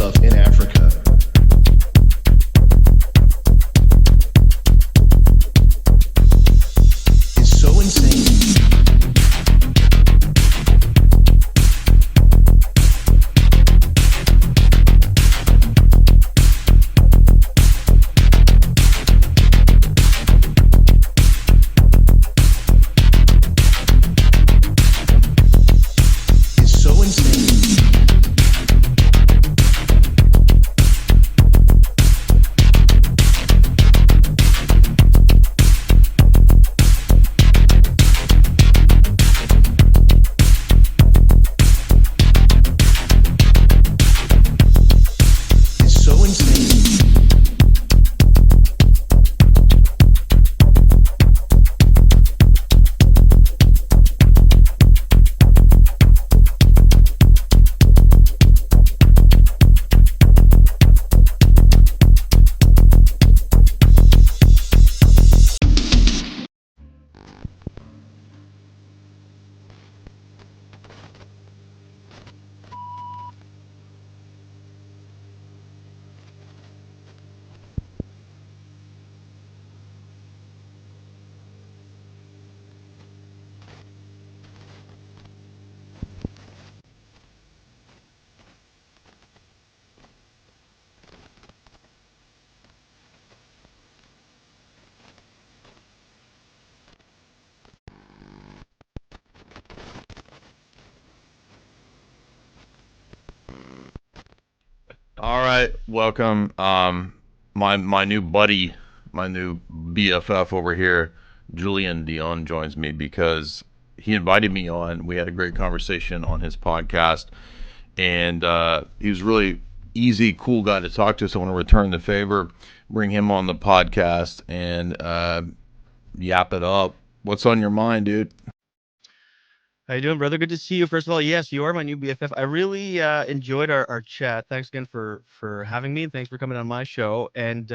of in Africa. Is so insane. All right, welcome. My new buddy, my new BFF over here, Julien Dionne joins me because he invited me on. We had a great conversation on his podcast, and he was really easy, cool guy to talk to. So I want to return the favor, bring him on the podcast, and yap it up. What's on your mind, dude? How you doing, brother? Good to see you. First of all, yes, you are my new BFF. I really enjoyed our chat. Thanks again for having me. Thanks for coming on my show. And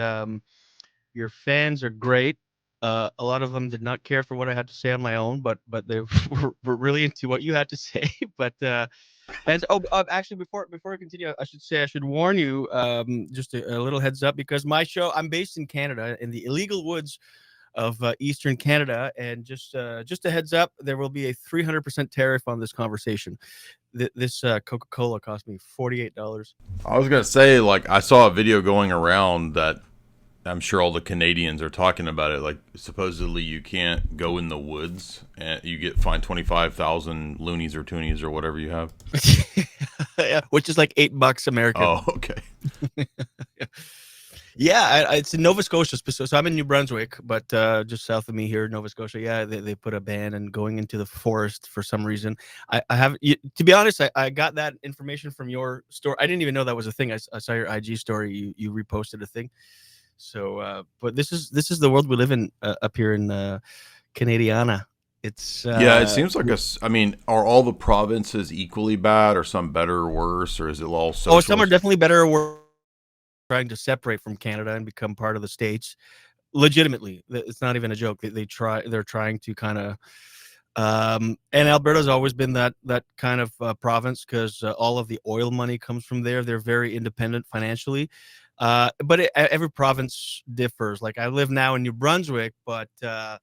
your fans are great. A lot of them did not care for what I had to say on my own, but they were really into what you had to say. But actually, before I continue, I should warn you, just a little heads up, because my show, I'm based in Canada in the illegal woods of Eastern Canada, and just a heads up, there will be a 300% tariff on this conversation. This Coca-Cola cost me $48. I was gonna say, like, I saw a video going around that I'm sure all the Canadians are talking about it. Like, supposedly you can't go in the woods and you get fined 25,000 loonies or toonies or whatever you have. Yeah, which is like $8 American. Oh, okay. Yeah, it's in Nova Scotia. So I'm in New Brunswick, but just south of me here, Nova Scotia. Yeah, they put a ban on going into the forest for some reason. I have, to be honest, I got that information from your store. I didn't even know that was a thing. I saw your IG story. You reposted a thing. So, but this is the world we live in up here in Canadiana. It's Yeah, it seems like I mean, are all the provinces equally bad, or some better or worse, or is it all socialist? some are definitely better or worse. Trying to separate from Canada and become part of the States. Legitimately, it's not even a joke. They're trying to kind of, and Alberta's always been that kind of province, because all of the oil money comes from there. They're very independent financially, but every province differs. Like, I live now in New Brunswick, but I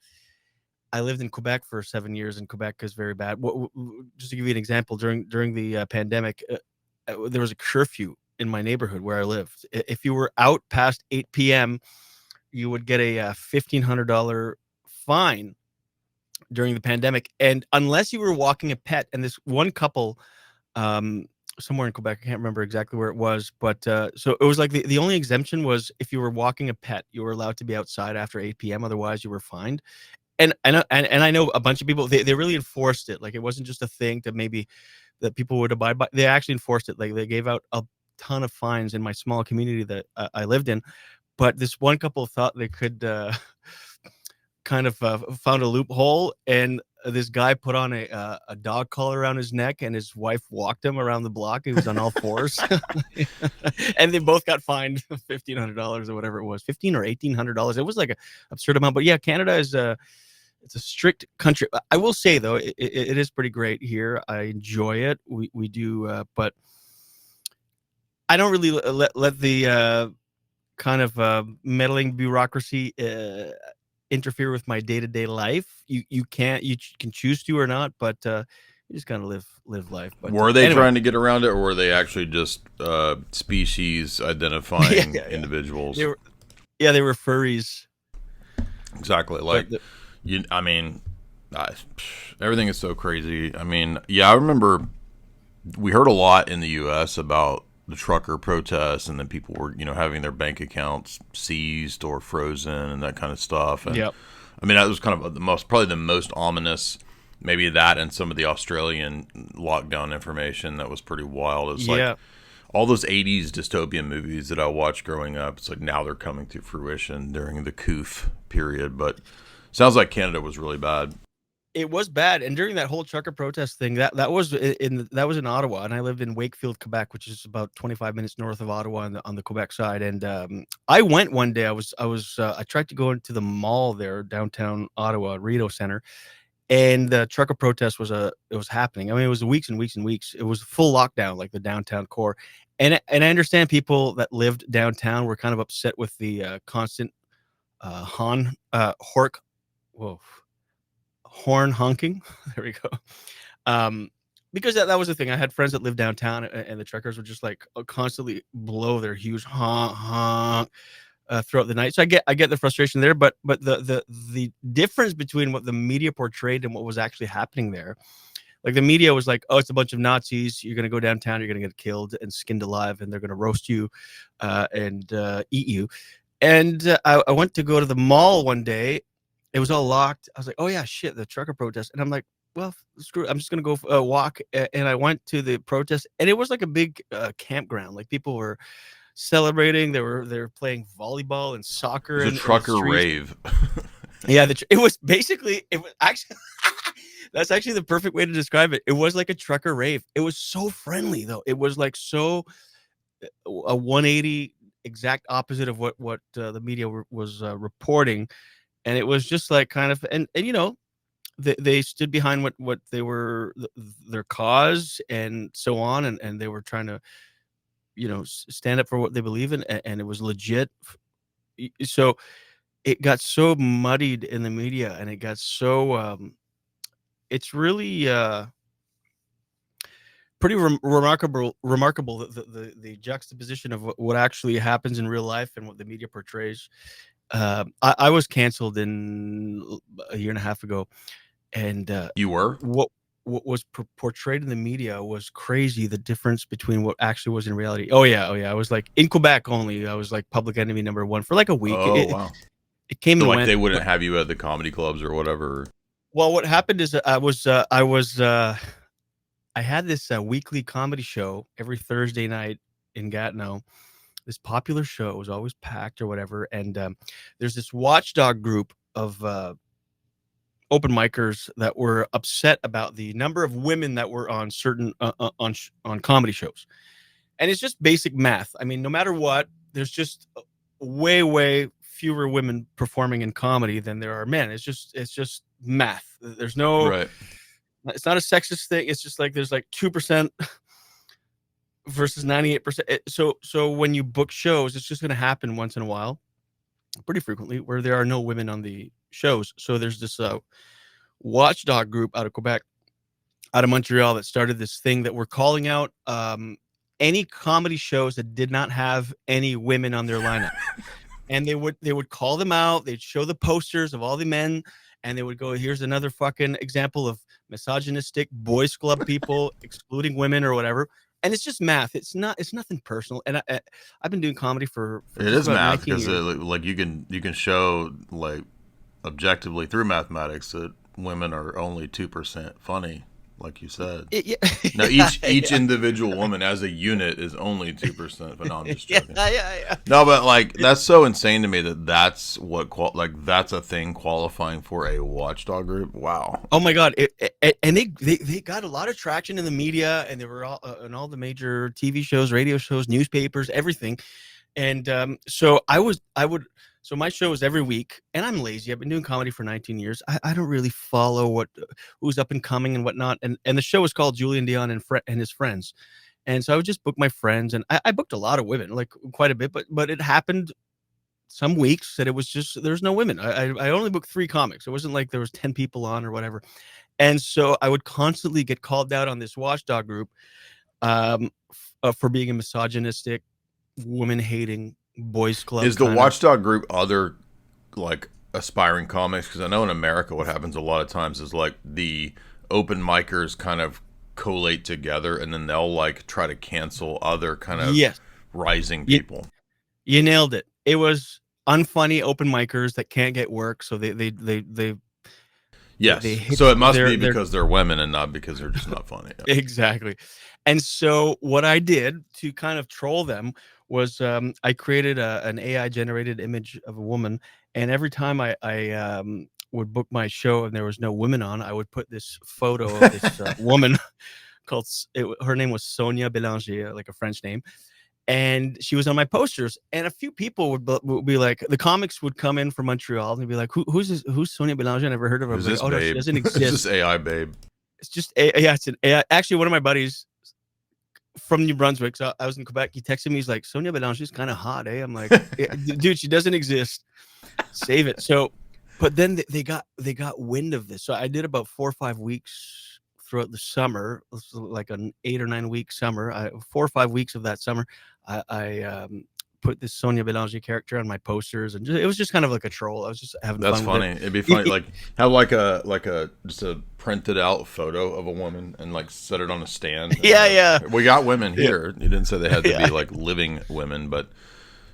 lived in Quebec for 7 years, and Quebec is very bad. Just to give you an example, during the pandemic, there was a curfew in my neighborhood where I lived. If you were out past 8 p.m., you would get a $1,500 fine during the pandemic. And unless you were walking a pet, and this one couple, somewhere in Quebec, I can't remember exactly where it was, but so it was like the only exemption was if you were walking a pet, you were allowed to be outside after 8 p.m. Otherwise, you were fined. And I know a bunch of people, they really enforced it. Like, it wasn't just a thing to maybe that people would abide by. They actually enforced it. Like, they gave out a ton of fines in my small community that I lived in. But this one couple thought they could kind of found a loophole, and this guy put on a dog collar around his neck, and his wife walked him around the block. He was on all fours, and they both got fined $1,500 or whatever it was, $1,500 or $1,800. It was like an absurd amount. But yeah, Canada is it's a strict country. I will say, though, it is pretty great here. I enjoy it. We do, but I don't really let the kind of meddling bureaucracy interfere with my day-to-day life. You can choose to or not, but you just kind of live life. But Were they anyway. trying to get around it, or were they actually just species identifying Yeah. individuals? They were furries. Exactly. But Like, I mean, everything is so crazy. I mean, yeah, I remember we heard a lot in the U.S. about the trucker protests, and then people were, having their bank accounts seized or frozen and that kind of stuff. And Yep. I mean, that was kind of probably the most ominous. Maybe that and some of the Australian lockdown information that was pretty wild. It's like Yeah. all those 80s dystopian movies that I watched growing up. It's like now they're coming to fruition during the COOF period. But sounds like Canada was really bad. It was bad, and during that whole trucker protest thing, that was in Ottawa, and I lived in Wakefield, Quebec, which is about 25 minutes north of Ottawa on the Quebec side. And I went one day. I tried to go into the mall there, downtown Ottawa, Rideau Center, and the trucker protest was happening. I mean, it was weeks and weeks and weeks. It was full lockdown, like the downtown core, and I understand people that lived downtown were kind of upset with the constant horn honking. There we go. Because that was the thing. I had friends that lived downtown, and the truckers would just like constantly blow their huge honk honk throughout the night. So I get the frustration there, but the difference between what the media portrayed and what was actually happening there, like the media was like, oh, it's a bunch of Nazis. You're gonna go downtown. You're gonna get killed and skinned alive, and they're gonna roast you and eat you. And I went to go to the mall one day. It was all locked. I was like, oh yeah, shit, the trucker protest. And I'm like, well, screw it. I'm just gonna go walk. And I went to the protest, and it was like a big campground. Like people were celebrating. They were playing volleyball and soccer. It was a trucker rave. Yeah, it was actually that's actually the perfect way to describe it. It was like a trucker rave. It was so friendly though. It was like so a 180 exact opposite of what the media was reporting. And it was just like kind of, and they stood behind what they were, their cause and so on, and they were trying to stand up for what they believe in, and it was legit. So it got so muddied in the media, and it got so it's really pretty remarkable the juxtaposition of what actually happens in real life and what the media portrays. I was canceled in a year and a half ago, and You were? what was portrayed in the media was crazy. The difference between what actually was in reality. Oh yeah. I was like in Quebec only. I was like public enemy number one for like a week. Oh, wow. It came So and like went. they wouldn't have you at the comedy clubs or whatever. Well, what happened is I had this weekly comedy show every Thursday night in Gatineau. This popular show. It was always packed or whatever. And there's this watchdog group of open micers that were upset about the number of women that were on certain on comedy shows. And it's just basic math. I mean, no matter what, there's just way fewer women performing in comedy than there are men. It's just math. There's no Right. It's not a sexist thing. It's just like there's like 2% versus 98%. So when you book shows, it's just going to happen once in a while, pretty frequently, where there are no women on the shows. So there's this watchdog group out of Quebec, out of Montreal, that started this thing that we're calling out any comedy shows that did not have any women on their lineup. And they would call them out. They'd show the posters of all the men, and they would go, here's another fucking example of misogynistic boys club people excluding women or whatever. And it's just math. It's nothing personal. And I've been doing comedy for It just is about math 19 because years. like you can show like objectively through mathematics that women are only 2% funny, like you said. Yeah. Now each individual woman as a unit is only 2%. But no, I'm just joking. Yeah. No, but like that's so insane to me that's what that's a thing qualifying for a watchdog group. Wow. Oh my God! And they got a lot of traction in the media, and they were all on all the major TV shows, radio shows, newspapers, everything. And so so my show is every week, and I'm lazy. I've been doing comedy for 19 years. I don't really follow who's up and coming and whatnot. And the show is called Julien Dionne and his friends. And so I would just book my friends, and I booked a lot of women, like quite a bit, but it happened some weeks that it was just there's no women. I only booked 3 comics. It wasn't like there was 10 people on or whatever. And so I would constantly get called out on this watchdog group for being a misogynistic, woman-hating boys club. Is the watchdog group other like aspiring comics? Because I know in America what happens a lot of times is like the open micers kind of collate together and then they'll like try to cancel other kind of Yes, rising people. you nailed it. It was unfunny open micers that can't get work, so they Yes. hit So it must their be because they're women and not because they're just not funny. Yeah. exactly. And so what I did to kind of troll them was I created an AI generated image of a woman, and every time I would book my show and there was no women on, I would put this photo of this woman called her name was Sonia Belanger, like a French name, and she was on my posters. And a few people would be like, the comics would come in from Montreal and they'd be like, who's Sonia Belanger? I never heard of her. Who's Like, this oh no, she babe? doesn't Is exist. this AI babe? It's just yeah, it's an AI. Actually, one of my buddies from New Brunswick, so I was in Quebec, he texted me, he's like, Sonia Belanger, she's kind of hot, eh? I'm like, dude, she doesn't exist. Save it. So, but then they got wind of this. So I did about 4 or 5 weeks throughout the summer, like an 8 or 9 week summer. 4 or 5 weeks of that summer, I put this Sonia Belanger character on my posters, and it was just kind of like a troll. I was just having That's fun funny. with it. It'd be funny, like have like a just a printed out photo of a woman and like set it on a stand. Yeah. We got women here. You didn't say they had to Yeah. be like living women, but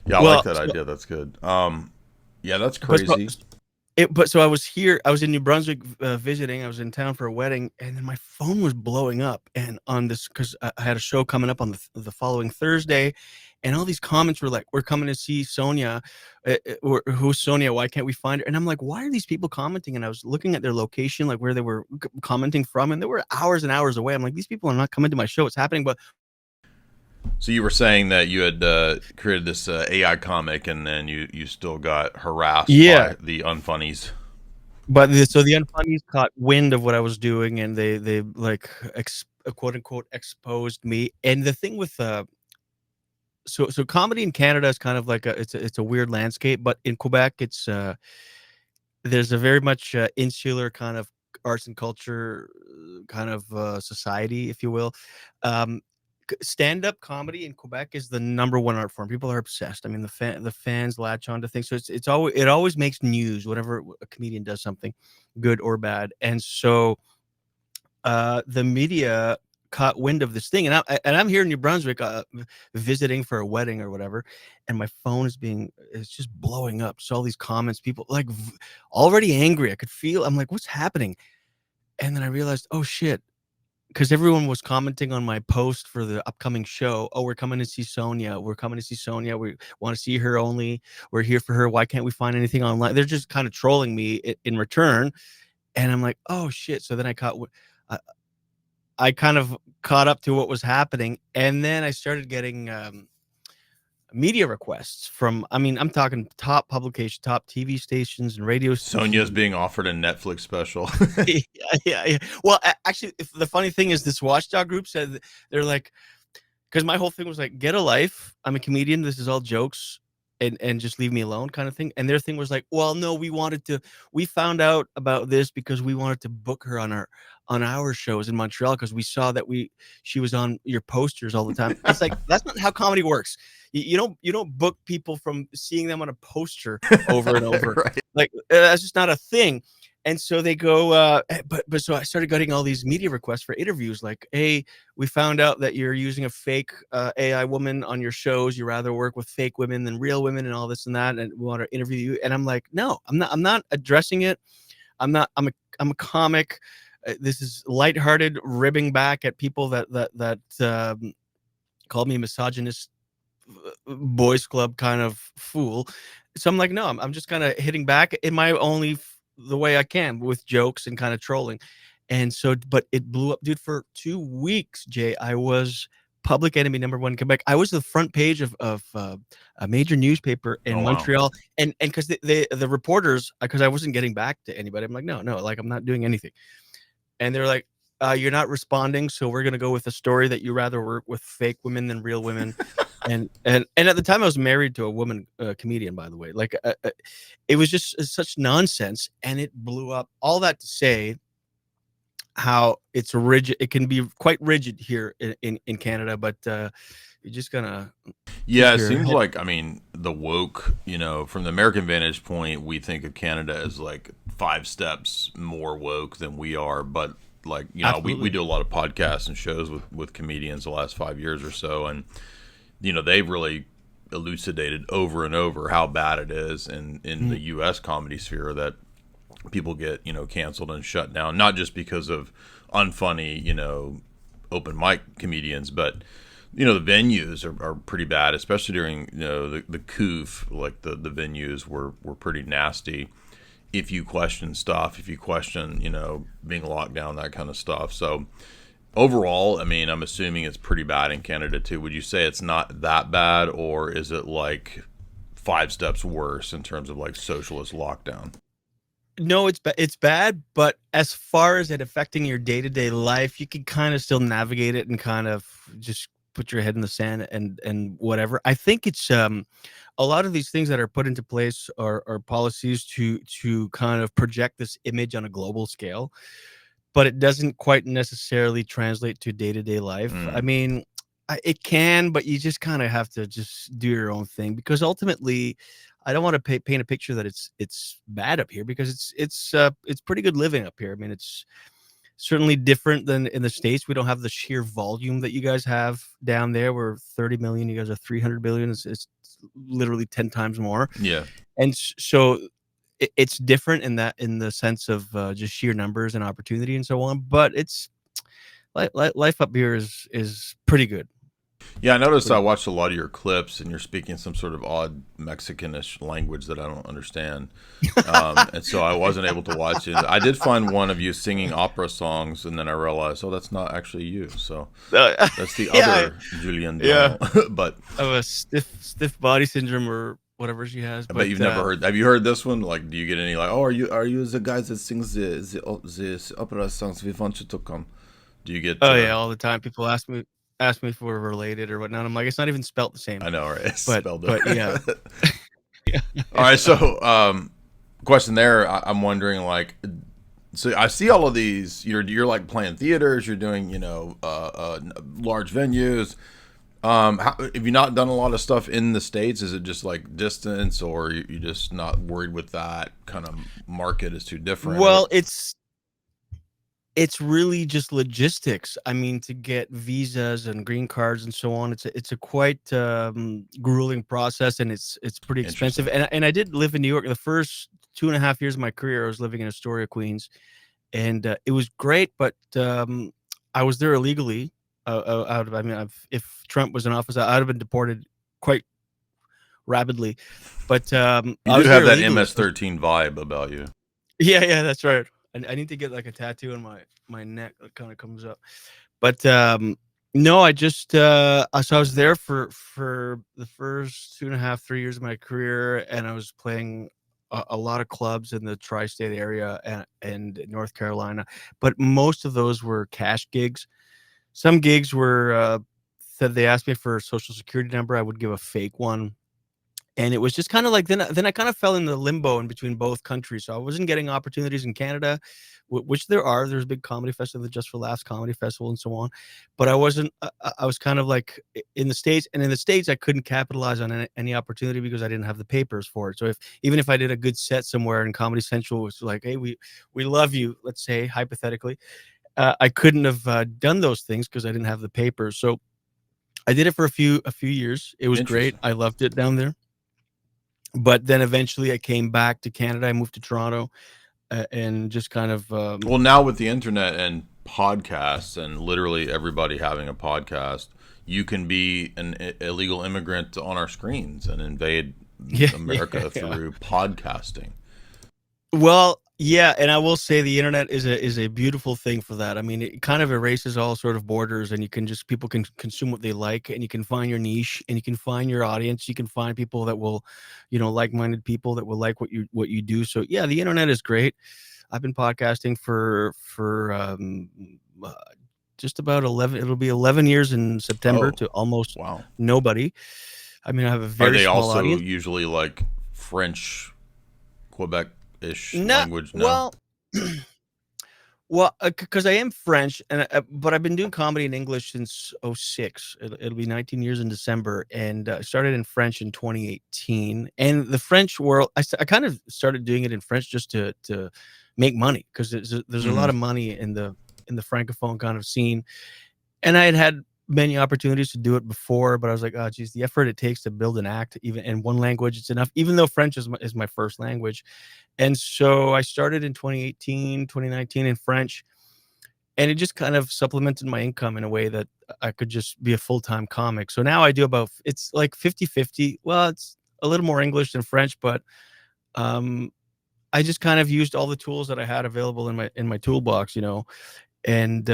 yeah, I Well, like that idea. That's good. Yeah, that's crazy. But so I was here. I was in New Brunswick visiting. I was in town for a wedding, and then my phone was blowing up. And on this, because I had a show coming up on the following Thursday, and all these comments were like, "We're coming to see Sonia. Or who's Sonia? Why can't we find her?" And I'm like, "Why are these people commenting?" And I was looking at their location, like where they were commenting from, and they were hours and hours away. I'm like, "These people are not coming to my show. It's happening." But So you were saying that you had created this AI comic, and then you still got harassed yeah, by the unfunnies. so the Unfunnies caught wind of what I was doing, and they like quote unquote exposed me. And the thing with so comedy in Canada is kind of like it's a weird landscape, but in Quebec it's there's a very much insular kind of arts and culture kind of society, if you will. Um, Stand-up comedy in Quebec is the #1 art form. People are obsessed. I mean, the fans latch on to things. So it always makes news whenever a comedian does something good or bad. And so the media caught wind of this thing, and I'm here in New Brunswick visiting for a wedding or whatever, and my phone it's just blowing up. So all these comments, people like already angry. I could feel. I'm like, what's happening? And then I realized, oh shit, because everyone was commenting on my post for the upcoming show. Oh, we're coming to see Sonia. We're coming to see Sonia. We want to see her only. We're here for her. Why can't we find anything online? They're just kind of trolling me in return. And I'm like, oh shit. So then I kind of caught up to what was happening. And then I started getting media requests from, I mean, I'm talking top publication, top TV stations and radio stations. Sonia's being offered a Netflix special. Yeah. Well, actually, the funny thing is, this watchdog group said they're like, because my whole thing was like, get a life. I'm a comedian. This is all jokes, and just leave me alone, kind of thing. And their thing was like, well, no, we found out about this because we wanted to book her on our shows in Montreal because we saw that she was on your posters all the time. It's like, that's not how comedy works. You don't book people from seeing them on a poster over and over. Right. Like that's just not a thing. And so they go, but so I started getting all these media requests for interviews. Like, hey, we found out that you're using a fake AI woman on your shows. You rather work with fake women than real women, and all this and that. And we want to interview you. And I'm like, no, I'm not addressing it. I'm a comic. This is lighthearted, ribbing back at people that called me misogynist, boys club kind of fool. So I'm like, no, I'm just kind of hitting back in my the way I can with jokes and kind of trolling. And so, but it blew up, dude. For 2 weeks, Jay, I was public enemy #1 in Quebec. I was the front page of a major newspaper in Oh, wow. Montreal, and because the reporters, because I wasn't getting back to anybody, I'm like, no, like I'm not doing anything. And they're like, you're not responding, so we're gonna go with a story that you rather work with fake women than real women. And at the time I was married to a woman comedian, by the way. Like it was just such nonsense, and it blew up. All that to say, how it's rigid. It can be quite rigid here in Canada, but you're just gonna Yeah, keep it your seems head. like, I mean, the woke, from the American vantage point, we think of Canada as like 5 steps more woke than we are. But like, we Absolutely. do a lot of podcasts and shows with comedians the last 5 years or so. And, they've really elucidated over and over how bad it is in the U.S. comedy sphere that people get, canceled and shut down, not just because of unfunny, open mic comedians, but the venues are pretty bad, especially during the coof. Like the venues were pretty nasty. If you question stuff, if you question being locked down, that kind of stuff. So overall, I mean, I'm assuming it's pretty bad in Canada too. Would you say it's not that bad, or is it like 5 steps worse in terms of like socialist lockdown? No, it's bad, but as far as it affecting your day-to-day life, you can kind of still navigate it and kind of just put your head in the sand and whatever. I think it's a lot of these things that are put into place are policies to kind of project this image on a global scale, but it doesn't quite necessarily translate to day-to-day life. I Mm, mean, it can, but you just kind of have to just do your own thing, because ultimately, I don't want to paint a picture that it's bad up here, because it's pretty good living up here. I mean, it's certainly different than in the States. We don't have the sheer volume that you guys have down there. We're 30 million. You guys are 300 billion. It's literally 10 times more. yeah. And so it's different in the sense of just sheer numbers and opportunity and so on. But it's life up here is pretty good. Yeah, I noticed I Pretty watched a lot of your clips, and you're speaking some sort of odd Mexicanish language that I don't understand, and so I wasn't able to watch it. I did find one of you singing opera songs, and then I realized, oh, that's not actually you. So good. that's the Yeah, other Julien yeah. Dionne. But Of a stiff body syndrome or whatever she has. I bet But you've never heard. Have you heard this one? Like, do you get any like, oh, are you the guy that sings the opera songs? We want you to come. Do you get? oh yeah, all the time people ask me if we're related or whatnot. I'm like, it's not even spelt the same. I know, right? It's But spelled but yeah, different. yeah, All right, yeah. so question there. I'm wondering, like, so I see all of these. You're like playing theaters. You're doing large venues. Have you not done a lot of stuff in the States? Is it just like distance, or you just not worried with that kind of market is too different, or what? Well, it's really just logistics. I mean, to get visas and green cards and so on, it's a quite grueling process, and it's pretty expensive. Interesting. And I did live in New York the first 2.5 years of my career. I was living in Astoria, Queens, and it was great, but I was there illegally. Out of, I mean, if Trump was in office, I'd have been deported quite rapidly. But You I do was there have that illegally, so MS-13 vibe about you. yeah, yeah, that's right. I need to get like a tattoo on my neck that kind of comes up. But no, I just so I was there for the first 2.5, 3 years of my career, and I was playing a lot of clubs in the tri-state area and North Carolina, but most of those were cash gigs. Some gigs were said they asked me for a social security number. I would give a fake one, and it was just kind of like then I kind of fell into limbo in between both countries. So I wasn't getting opportunities in Canada, which there are. There's a big comedy festival, the Just for Laughs Comedy Festival, and so on. But I wasn't. I was kind of like in the States, and in the States, I couldn't capitalize on any opportunity because I didn't have the papers for it. So even if I did a good set somewhere and Comedy Central was like, "Hey, we love you," let's say hypothetically, I couldn't have done those things because I didn't have the papers. So I did it for a few years. It was great. Interesting. I loved it down there. But then eventually I came back to Canada. I moved to Toronto, and just kind of Well, now with the internet and podcasts and literally everybody having a podcast, you can be an illegal immigrant on our screens and invade yeah, yeah, America yeah. through podcasting. Well, yeah, and I will say the internet is a beautiful thing for that. I mean, it kind of erases all sort of borders, and you can just people can consume what they like, and you can find your niche, and you can find your audience. You can find people that will, like-minded people that will like what you do. So yeah, the internet is great. I've been podcasting for uh, just about 11. It'll be 11 years in September Oh, to almost wow. nobody. I mean, I have a Are very they small also audience. usually like French, Quebec-ish No, language? No. well, well, because I am French, but I've been doing comedy in English since '06. It'll be 19 years in December, and I started in French in 2018. And the French world, I kind of started doing it in French just to make money, because there's a lot Hmm. of money in the francophone kind of scene. And I had many opportunities to do it before, but I was like, oh, geez, the effort it takes to build an act, even in one language, it's enough. Even though French is my first language, and so I started in 2018, 2019 in French, and it just kind of supplemented my income in a way that I could just be a full-time comic. So now I do about, it's like 50-50. Well, it's a little more English than French, but um, I just kind of used all the tools that I had available in my toolbox, and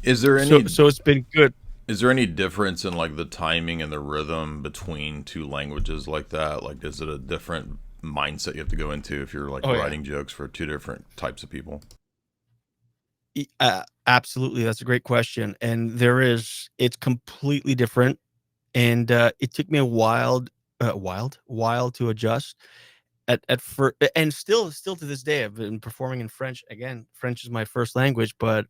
Is there so any so it's been good. is there any difference in like the timing and the rhythm between two languages like that? Like, is it a different mindset you have to go into if you're like Oh yeah. writing jokes for two different types of people? Absolutely, that's a great question, and it's completely different, and it took me a while to adjust. At first, and still to this day, I've been performing in French. Again, French is my first language, but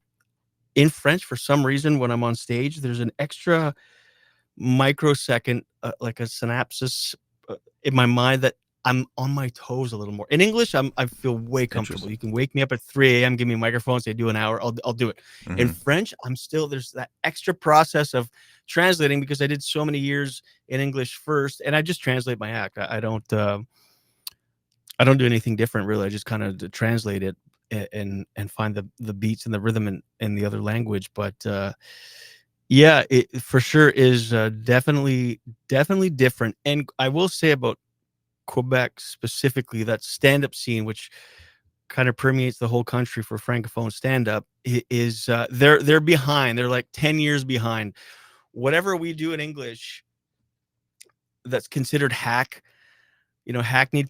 in French, for some reason, when I'm on stage, there's an extra microsecond, like a synapsis in my mind, that I'm on my toes a little more. In English, I feel way comfortable. Interesting. You can wake me up at 3 a.m., give me a microphone, say do an hour, I'll do it. In Hmm. French, there's that extra process of translating, because I did so many years in English first, and I just translate my act. I don't do anything different really. I just kind of translate it, and find the beats and the rhythm in the other language. But yeah, it for sure is definitely different. And I will say about Quebec specifically, that stand-up scene, which kind of permeates the whole country for francophone stand-up, is they're behind. They're like 10 years behind. Whatever we do in English that's considered hackneyed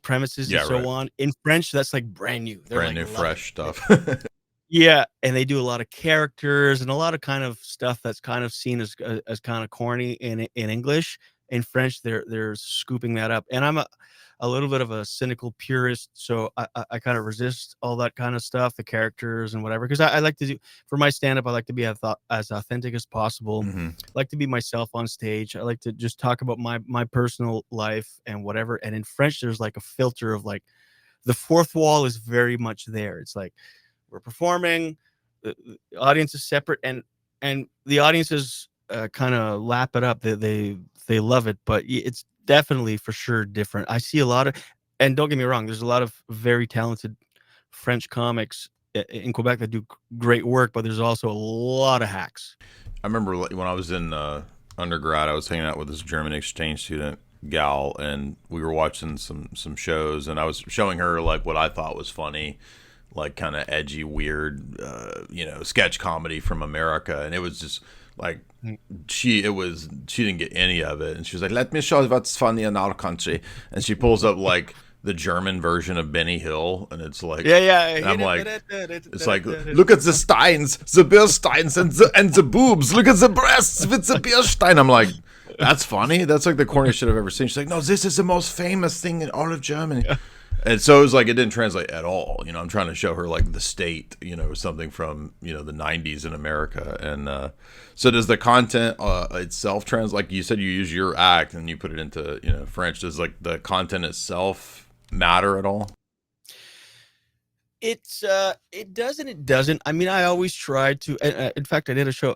premises and Yeah, so right. on. In French, that's like brand new. They're Brand like new, loving fresh it. stuff. Yeah, and they do a lot of characters and a lot of kind of stuff that's kind of seen as kind of corny in English. In French, they're scooping that up. And I'm a little bit of a cynical purist, so I kind of resist all that kind of stuff, the characters and whatever, because I like to do, for my stand up, I like to be as authentic as possible. Hmm. I like to be myself on stage. I like to just talk about my personal life and whatever. And in French, there's like a filter of like, the fourth wall is very much there. It's like, we're performing, the audience is separate, and the audiences kind of lap it up. They love it, but it's definitely for sure different. I see a lot of, and don't get me wrong, there's a lot of very talented French comics in Quebec that do great work, but there's also a lot of hacks. I remember when I was in undergrad, I was hanging out with this German exchange student gal, and we were watching some shows, and I was showing her like what I thought was funny, like kind of edgy, weird, sketch comedy from America, and it was just like Mm. she didn't get any of it, and she was like, "Let me show you what's funny in our country," and she pulls up like the German version of Benny Hill, and it's like, Yeah, yeah. and I'm like, it's like, look at the steins, the beer steins, and the boobs. Look at the breasts with the beer stein. I'm like, that's funny. That's like the corniest shit I've ever seen. She's like, no, this is the most famous thing in all of Germany. And so it was like it didn't translate at all. I'm trying to show her like the state, something from the '90s in America. And so does the content itself translate? Like you said, you use your act and you put it into French. Does like the content itself matter at all? It doesn't. I mean, I always try to. In fact, I did a show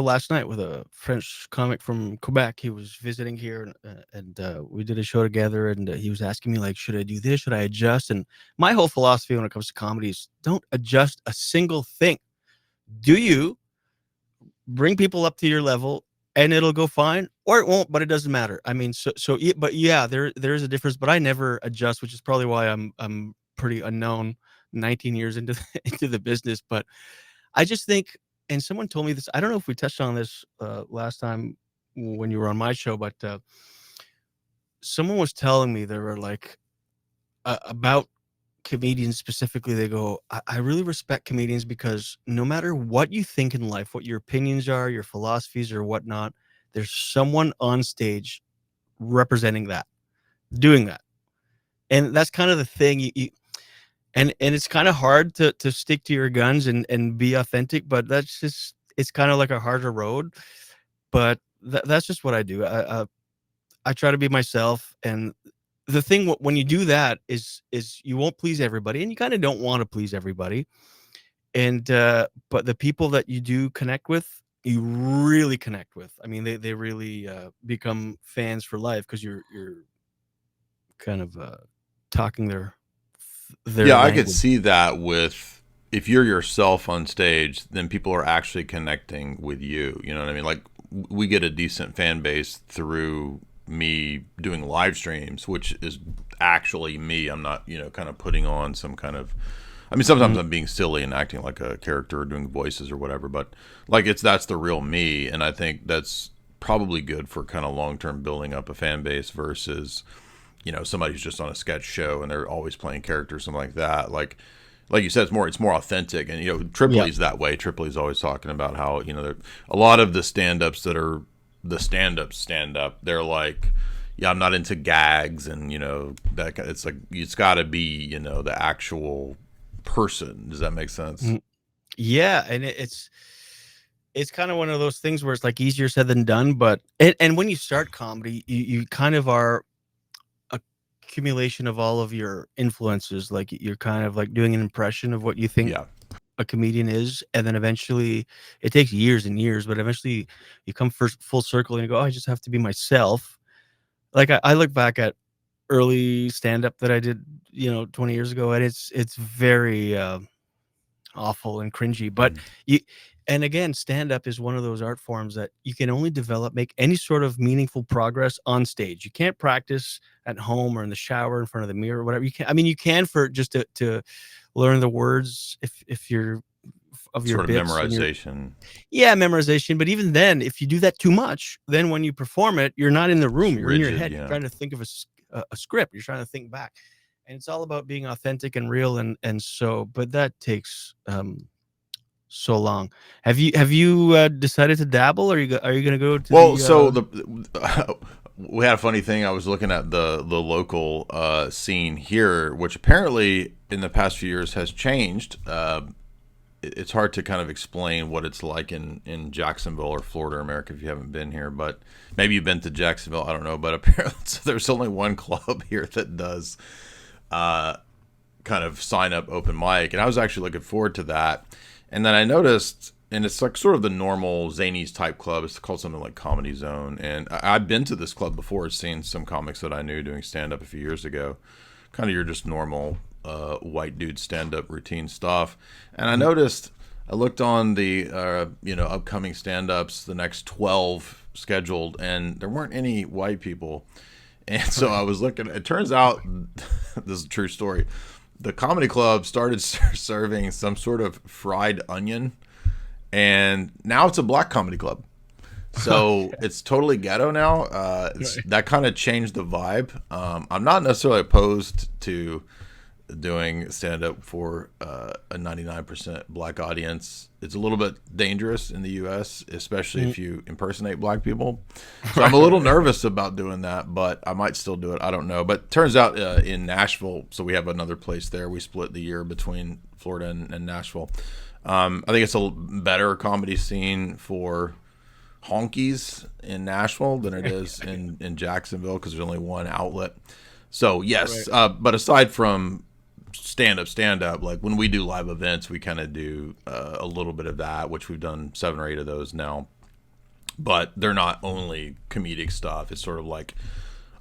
last night with a French comic from Quebec. He was visiting here, and we did a show together. And he was asking me like, should I do this? Should I adjust? And my whole philosophy when it comes to comedy is don't adjust a single thing. Do you bring people up to your level, and it'll go fine, or it won't, but it doesn't matter. I mean, but yeah, there's a difference. But I never adjust, which is probably why I'm pretty unknown 19 years into into the business. But I just think, and someone told me this, I don't know if we touched on this last time when you were on my show, but someone was telling me, they were like, about comedians specifically, they go, I really respect comedians because no matter what you think in life, what your opinions are, your philosophies or whatnot, there's someone on stage representing that, doing that. And that's kind of the thing. And it's kind of hard to stick to your guns and be authentic, but that's just, it's kind of like a harder road. But that's just what I do. I try to be myself. And the thing when you do that is you won't please everybody, and you kind of don't want to please everybody. And but the people that you do connect with, you really connect with. I mean, they really become fans for life because you're kind of talking their Yeah, I could language. see that with if you're yourself on stage, then people are actually connecting with you. You know what I mean? Like we get a decent fan base through me doing live streams, which is actually me. I'm not, kind of putting on some kind of. I mean, sometimes Mhm. I'm being silly and acting like a character or doing voices or whatever, but like that's the real me, and I think that's probably good for kind of long term building up a fan base versus somebody who's just on a sketch show and they're always playing characters, something like that. Like you said, it's more authentic. And Yeah. Tripoli's that way. Tripoli's always talking about how a lot of the stand-ups that are the stand up, they're like, yeah, I'm not into gags, and that it's like it's got to be the actual person. Does that make sense? Mhm. Yeah, and it's kind of one of those things where it's like easier said than done, but and when you start comedy, you kind of are accumulation of all of your influences. Like you're kind of like doing an impression of what you think Yeah. a comedian is, and then eventually it takes years and years, but eventually you come first full circle and you go, oh, I just have to be myself. Like I look back at early stand-up that I did 20 years ago, and it's very awful and cringy. But Mhm. you and again, stand up is one of those art forms that you can only develop, make any sort of meaningful progress on stage. You can't practice at home or in the shower in front of the mirror or whatever. You can, I mean, you can for just to learn the words if you're of your Sort of bits and your memorization. yeah, memorization. But even then, if you do that too much, then when you perform it, you're not in the It's room, you're in your rigid. head, you're Yeah. trying to think of a script, you're trying to think back. And it's all about being authentic and real. And so, but that takes so long. Have you decided to dabble? Or are you gonna go to Well, the so we had a funny thing. I was looking at the local scene here, which apparently in the past few years has changed. It's hard to kind of explain what it's like in Jacksonville or Florida, America, if you haven't been here. But maybe you've been to Jacksonville. I don't know. But apparently, so there's only one club here that does kind of sign up open mic, and I was actually looking forward to that. And then I noticed, and it's like sort of the normal Zanies type club. It's called something like Comedy Zone, and I've been to this club before, seen some comics that I knew doing stand up a few years ago. Kind of your just normal white dude stand up routine stuff. And I Mhm. noticed, I looked on the upcoming stand ups, the next 12 scheduled, and there weren't any white people. And so I Right. was looking. It turns out, this is a true story. The comedy club started serving some sort of fried onion, and now it's a black comedy club. So it's totally ghetto now. Right. That kind of changed the vibe. I'm not necessarily opposed to doing stand up for a 99% black audience. It's a little bit dangerous in the US, especially Mm. if you impersonate black people. So I'm Right, a little right. nervous about doing that, but I might still do it. I don't know. But turns out in Nashville, so we have another place there. We split the year between Florida and Nashville. I think it's a better comedy scene for honkies in Nashville than it is in Jacksonville because there's only one outlet. So yes, Right. but aside from stand up, like when we do live events, we kind of do a little bit of that, which we've done 7 or 8 of those now. But they're not only comedic stuff. It's sort of like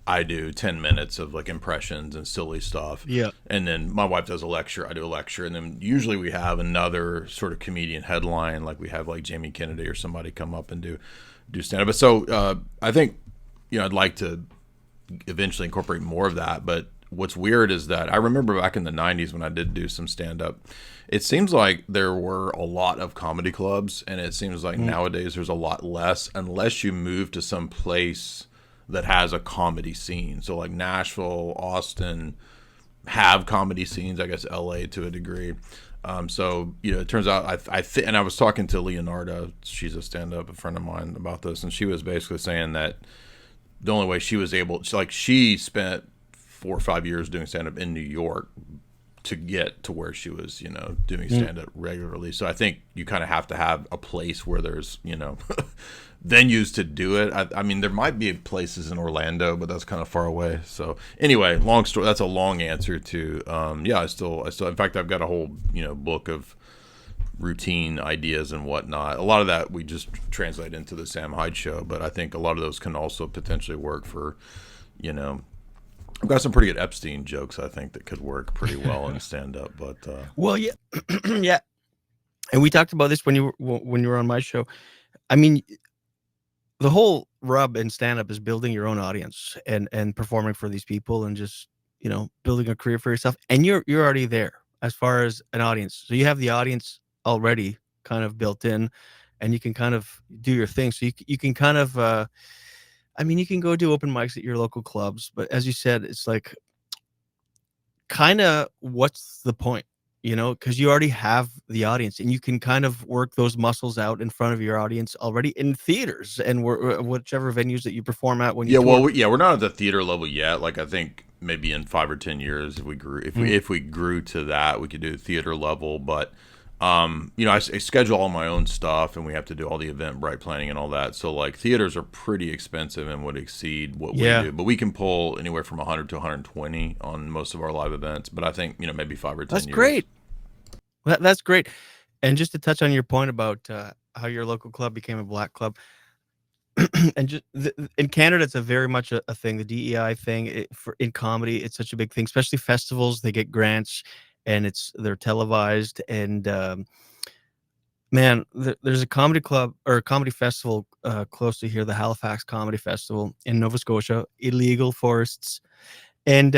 I do 10 minutes of like impressions and silly stuff. Yeah. And then my wife does a lecture, I do a lecture, and then usually we have another sort of comedian headline, like we have like Jamie Kennedy or somebody come up and do stand up. But so I think I'd like to eventually incorporate more of that. But what's weird is that I remember back in the 90s when I did do some stand up, it seems like there were a lot of comedy clubs, and it seems like Mm. nowadays there's a lot less unless you move to some place that has a comedy scene. So like Nashville, Austin, have comedy scenes, I guess LA to a degree. So it turns out and I was talking to Leonarda, she's a stand-up, a friend of mine, about this, and she was basically saying that the only way she was able, she spent 4 or 5 years doing stand-up in New York to get to where she was, doing stand-up regularly. So I think you kind of have to have a place where there's, venues to do it. I mean, there might be places in Orlando, but that's kind of far away. So anyway, long story. That's a long answer to. I still. In fact, I've got a whole book of routine ideas and whatnot. A lot of that we just translate into the Sam Hyde show, but I think a lot of those can also potentially work for, I've got some pretty good Epstein jokes, I think, that could work pretty well in stand up. But well, yeah, yeah. And we talked about this when you were on my show. I mean, the whole rub in stand-up is building your own audience and performing for these people and just building a career for yourself. And you're already there as far as an audience, so you have the audience already kind of built in, and you can kind of do your thing. So you can kind of you can go do open mics at your local clubs, but as you said, it's like kind of what's the point? Because you already have the audience, and you can kind of work those muscles out in front of your audience already in theaters and whichever venues that you perform at when you tour. We're not at the theater level yet. Like, I think maybe in 5 or 10 years, if we grew to that, we could do theater level. But I schedule all my own stuff, and we have to do all the Eventbrite planning and all that. So like theaters are pretty expensive and would exceed what we do. But we can pull anywhere from 100 to 120 on most of our live events. But I think maybe 5 or 10 years. That's great. That's great. And just to touch on your point about how your local club became a black club, and just in Canada, it's a very much a thing. The DEI thing in comedy, it's such a big thing, especially festivals. They get grants, and they're televised. And man, there's a comedy club or a comedy festival close to here, the Halifax Comedy Festival in Nova Scotia, illegal forests. And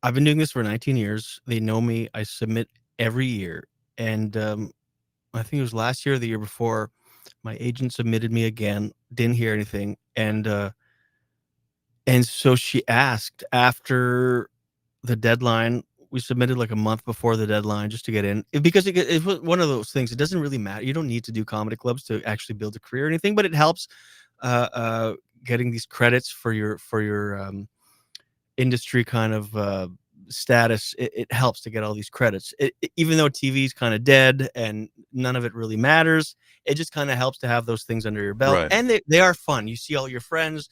I've been doing this for 19 years. They know me. I submit every year. And I think it was last year or the year before, my agent submitted me again, didn't hear anything. And so she asked after the deadline. We submitted like a month before the deadline just to get in, because it was one of those things. It doesn't really matter. You don't need to do comedy clubs to actually build a career or anything, but it helps getting these credits for your industry kind of status. It helps to get all these credits, even though TV is kind of dead and none of it really matters. It just kind of helps to have those things under your belt. Right. And they are fun. You see all your friends.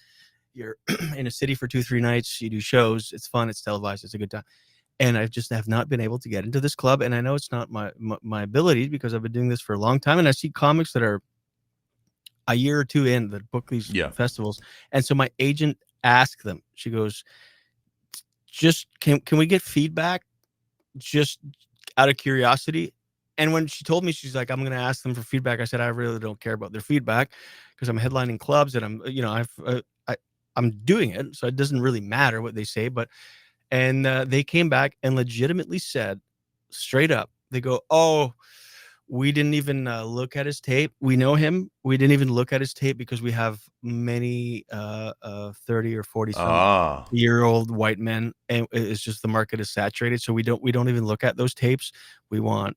You're in a city for 2-3 nights. You do shows. It's fun. It's televised. It's a good time. And I just have not been able to get into this club. And I know it's not my ability, because I've been doing this for a long time. And I see comics that are a year or two in that book these festivals. And so my agent asked them, she goes, just can we get feedback just out of curiosity? And when she told me, she's like, I'm going to ask them for feedback, I said, I really don't care about their feedback, because I'm headlining clubs and I'm doing it. So it doesn't really matter what they say. And they came back and legitimately said, straight up, they go, oh, we didn't even look at his tape. We know him. We didn't even look at his tape because we have many 30 or 40-year-old white men, and it's just the market is saturated. So we don't even look at those tapes. We want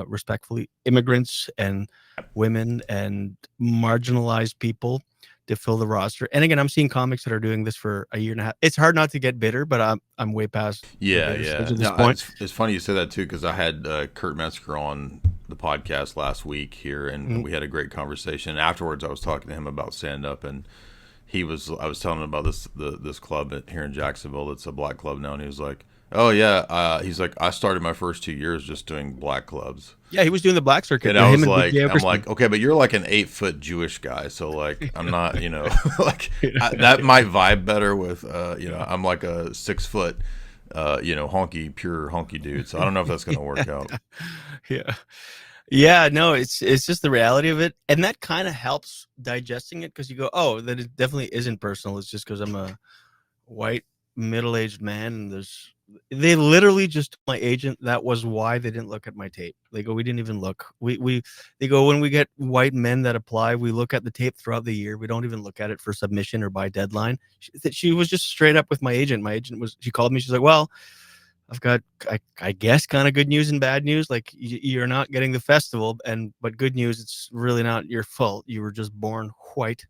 respectfully immigrants and women and marginalized people to fill the roster. And again, I'm seeing comics that are doing this for a year and a half. It's hard not to get bitter, but I'm way past. Yeah. At this point. It's funny you say that too, because I had Kurt Metzger on the podcast last week here, and we had a great conversation. Afterwards, I was talking to him about stand up, and I was telling him about this club here in Jacksonville. That's a black club now, and he was like, oh yeah, he's like, I started my first 2 years just doing black clubs. Yeah, he was doing the black circuit. And I was like, okay, but you're like an 8-foot Jewish guy, so like, I'm not, like that might vibe better with, I'm like a 6-foot, pure honky dude. So I don't know if that's gonna work out. Yeah, no, it's just the reality of it, and that kind of helps digesting it, because you go, oh, that it definitely isn't personal. It's just because I'm a white middle-aged man, and they literally just told my agent that was why they didn't look at my tape. They go, we didn't even look. They go, when we get white men that apply, we look at the tape throughout the year. We don't even look at it for submission or by deadline. She was just straight up with my agent. My agent she called me. She's like, well, I've got, I guess, kind of good news and bad news. Like, you're not getting the festival, but good news, it's really not your fault. You were just born white.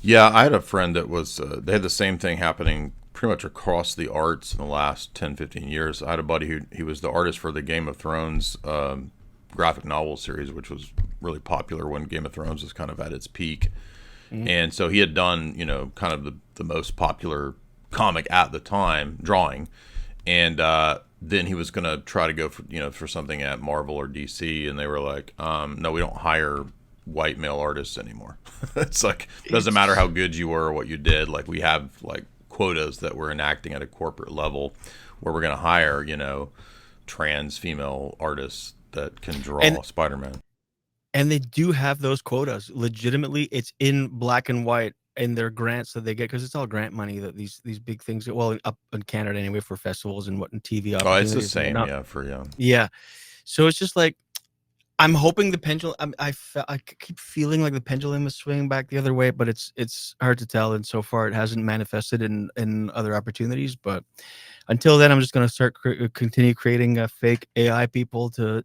Yeah, I had a friend that was, they had the same thing happening pretty much across the arts in the last 10, 15 years. I had a buddy he was the artist for the Game of Thrones graphic novel series, which was really popular when Game of Thrones was kind of at its peak. Mm-hmm. And so he had done, kind of the most popular comic at the time, drawing. And then he was going to try to go for something at Marvel or DC. And they were like, no, we don't hire white male artists anymore. It's like, it doesn't matter how good you were or what you did. Like, we have like quotas that we're enacting at a corporate level where we're going to hire, trans female artists that can draw Spider-Man. And they do have those quotas. Legitimately, it's in black and white in their grants that they get, because it's all grant money that these big things, well, up in Canada anyway, for festivals and TV opportunities. Oh, it's the same, yeah. So it's just like, I'm hoping the pendulum. I keep feeling like the pendulum is swinging back the other way, but it's hard to tell. And so far, it hasn't manifested in other opportunities. But until then, I'm just going to continue creating fake AI people to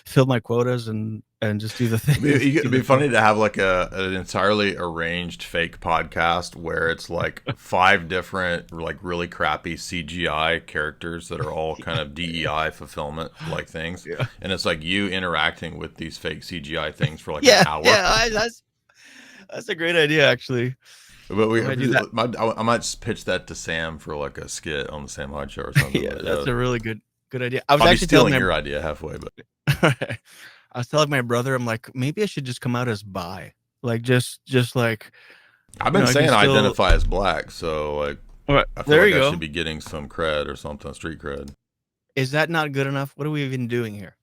fill my quotas and just do the thing. It'd be funny to have like an entirely arranged fake podcast where it's like 5 different like really crappy CGI characters that are all kind of DEI fulfillment like things, and it's like you interacting with these fake CGI things for like an hour. Yeah, that's a great idea, actually. But I might just pitch that to Sam for like a skit on the Sam Hyde Show or something. Yeah, that's a really good idea. I was actually stealing your idea halfway, but I was telling my brother, I'm like, maybe I should just come out as bi, like just like. I've been saying I identify as black, so like, I feel like I should be getting some cred or something, street cred. Is that not good enough? What are we even doing here?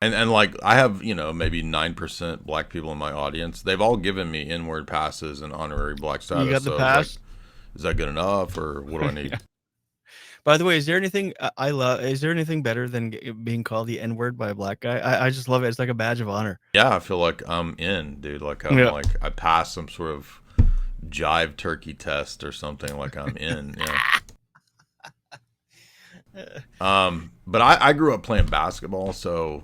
And like, I have, maybe 9% black people in my audience. They've all given me N-word passes and honorary black status. You got the pass? Like, is that good enough, or what do I need? Yeah. By the way, is there anything is there anything better than being called the N-word by a black guy? I just love it. It's like a badge of honor. Yeah, I feel like I'm in, dude. Like like I passed some sort of jive turkey test or something. Like I'm in. Yeah. But I grew up playing basketball, so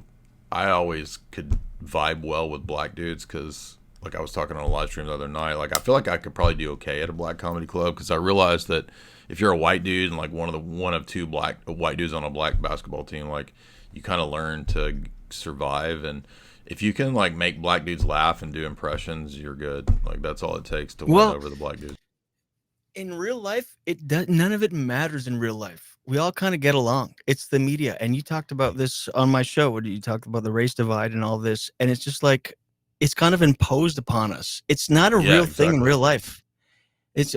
I always could vibe well with black dudes, because like I was talking on a live stream the other night, like I feel like I could probably do okay at a black comedy club, because I realized that if you're a white dude and like one of 2 white dudes on a black basketball team, like you kind of learn to survive, and if you can like make black dudes laugh and do impressions, you're good. Like that's all it takes to win over the black dudes. In real life, none of it matters in real life. We all kind of get along. It's the media. And you talked about this on my show, where you talked about the race divide and all this. And it's just like, it's kind of imposed upon us. It's not a real thing in real life.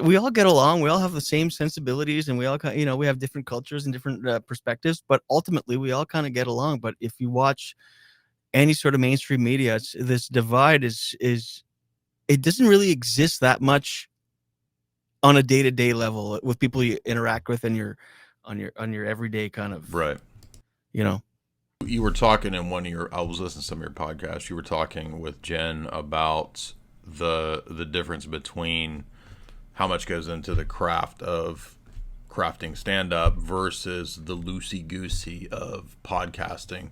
We all get along. We all have the same sensibilities, and we all we have different cultures and different perspectives, but ultimately we all kind of get along. But if you watch any sort of mainstream media, this divide is it doesn't really exist that much on a day-to-day level with people you interact with in your on your everyday kind of You were talking in I was listening to some of your podcasts. You were talking with Jen about the difference between how much goes into the craft of crafting stand-up versus the loosey-goosey of podcasting.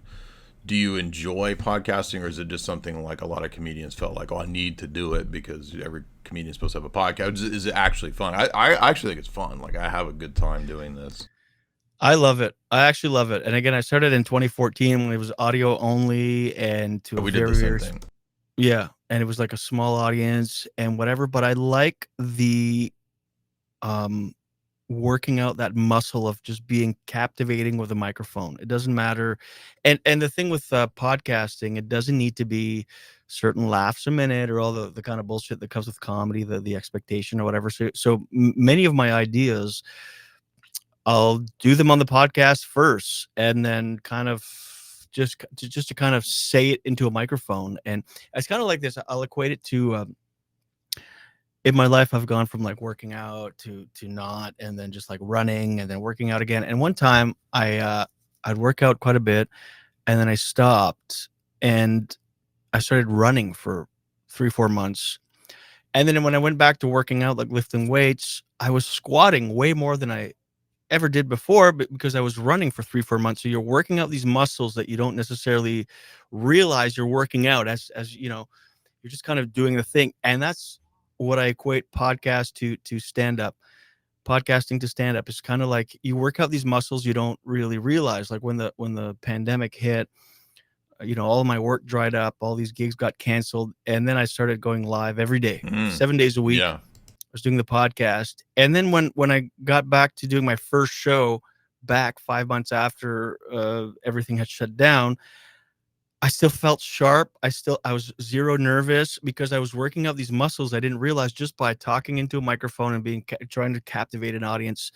Do you enjoy podcasting, or is it just something like a lot of comedians felt like, I need to do it because every comedian is supposed to have a podcast? Is it actually fun? I actually think it's fun. Like, I have a good time doing this. I love it. I actually love it. And again, I started in 2014 when it was audio only, and we did the same thing. Yeah, and it was like a small audience and whatever. But I like the working out that muscle of just being captivating with a microphone. It doesn't matter. And the thing with podcasting, it doesn't need to be certain laughs a minute or all the kind of bullshit that comes with comedy, the expectation or whatever. So many of my ideas, I'll do them on the podcast first, and then kind of just to kind of say it into a microphone. And it's kind of like this. I'll equate it to in my life, I've gone from like working out to not, and then just like running, and then working out again. And one time, I'd work out quite a bit, and then I stopped, and I started running for 3-4 months. And then when I went back to working out, like lifting weights, I was squatting way more than I ever did before, but because I was running for 3-4 months. So you're working out these muscles that you don't necessarily realize you're working out, as you know, you're just kind of doing the thing. And that's what I equate podcast to stand up. Podcasting to stand up is kind of like you work out these muscles you don't really realize. Like when the pandemic hit, all of my work dried up, all these gigs got canceled, and then I started going live every day, 7 days a week. Yeah. I was doing the podcast. And then when I got back to doing my first show back 5 months after everything had shut down, I still felt sharp. I was zero nervous because I was working out these muscles I didn't realize just by talking into a microphone and trying to captivate an audience.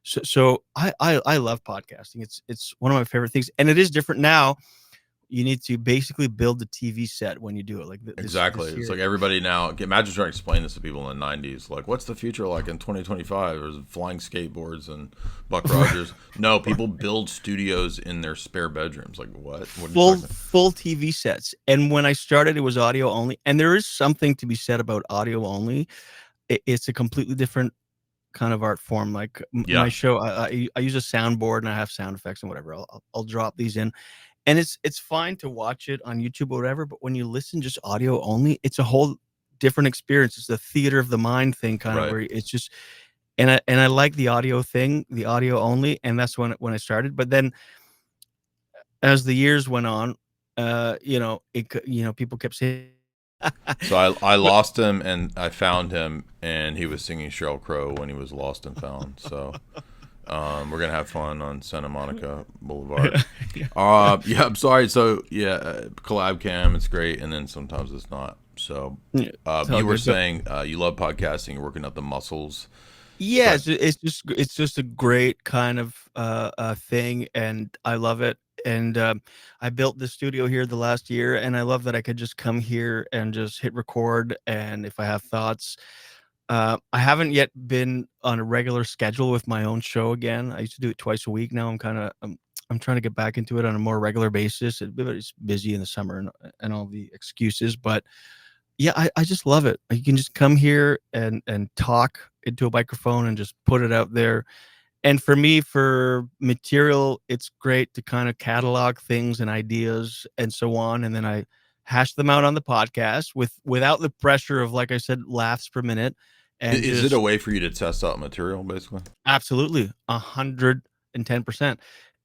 So I love podcasting. It's one of my favorite things, and it is different now. You need to basically build the TV set when you do it. Like Exactly. It's like everybody now. Imagine trying to explain this to people in the '90s. Like, what's the future like in 2025? There's flying skateboards and Buck Rogers. No, people build studios in their spare bedrooms. Like, what? Full TV sets. And when I started, it was audio only. And there is something to be said about audio only. It's a completely different kind of art form. Like my show, I use a soundboard and I have sound effects and whatever. I'll drop these in. And it's fine to watch it on YouTube or whatever, but when you listen just audio only, it's a whole different experience. It's the theater of the mind thing, kind of where it's just, and I like the audio thing, the audio only, and that's when I started. But then as the years went on, people kept saying. So I lost him and I found him, and he was singing Sheryl Crow when he was lost and found. So. We're gonna have fun on Santa Monica Boulevard. Yeah, I'm sorry. So collab cam, it's great, and then sometimes it's not. So you were saying you love podcasting, you're working out the muscles. Yeah, it's just a great kind of thing, and I love it. And I built the studio here the last year, and I love that I could just come here and just hit record, and if I have thoughts. I haven't yet been on a regular schedule with my own show again. I used to do it twice a week. Now I'm trying to get back into it on a more regular basis. It's busy in the summer and all the excuses, but yeah, I just love it. You can just come here and talk into a microphone and just put it out there. And for me, for material, it's great to kind of catalog things and ideas and so on, and then I hash them out on the podcast without the pressure of, like I said, laughs per minute. And is it a way for you to test out material, basically? Absolutely, 110%.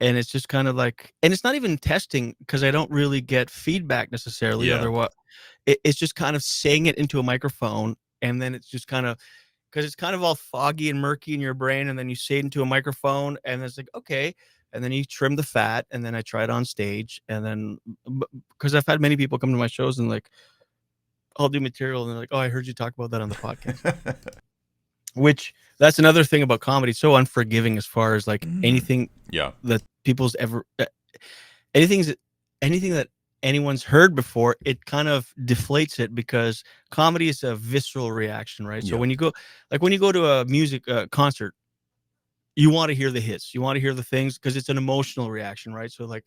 And it's just kind of like, and it's not even testing because I don't really get feedback necessarily. Otherwise, it's just kind of saying it into a microphone, and then it's just kind of, because it's kind of all foggy and murky in your brain, and then you say it into a microphone, and it's like, okay, and then you trim the fat, and then I try it on stage, and then because I've had many people come to my shows and like, I'll do material, and they're like, oh, I heard you talk about that on the podcast. Which that's another thing about comedy. It's so unforgiving as far as like anything that people's ever anything that anyone's heard before, it kind of deflates it because comedy is a visceral reaction, right? So when you go to a music concert, you want to hear the hits, you want to hear the things because it's an emotional reaction, right? So like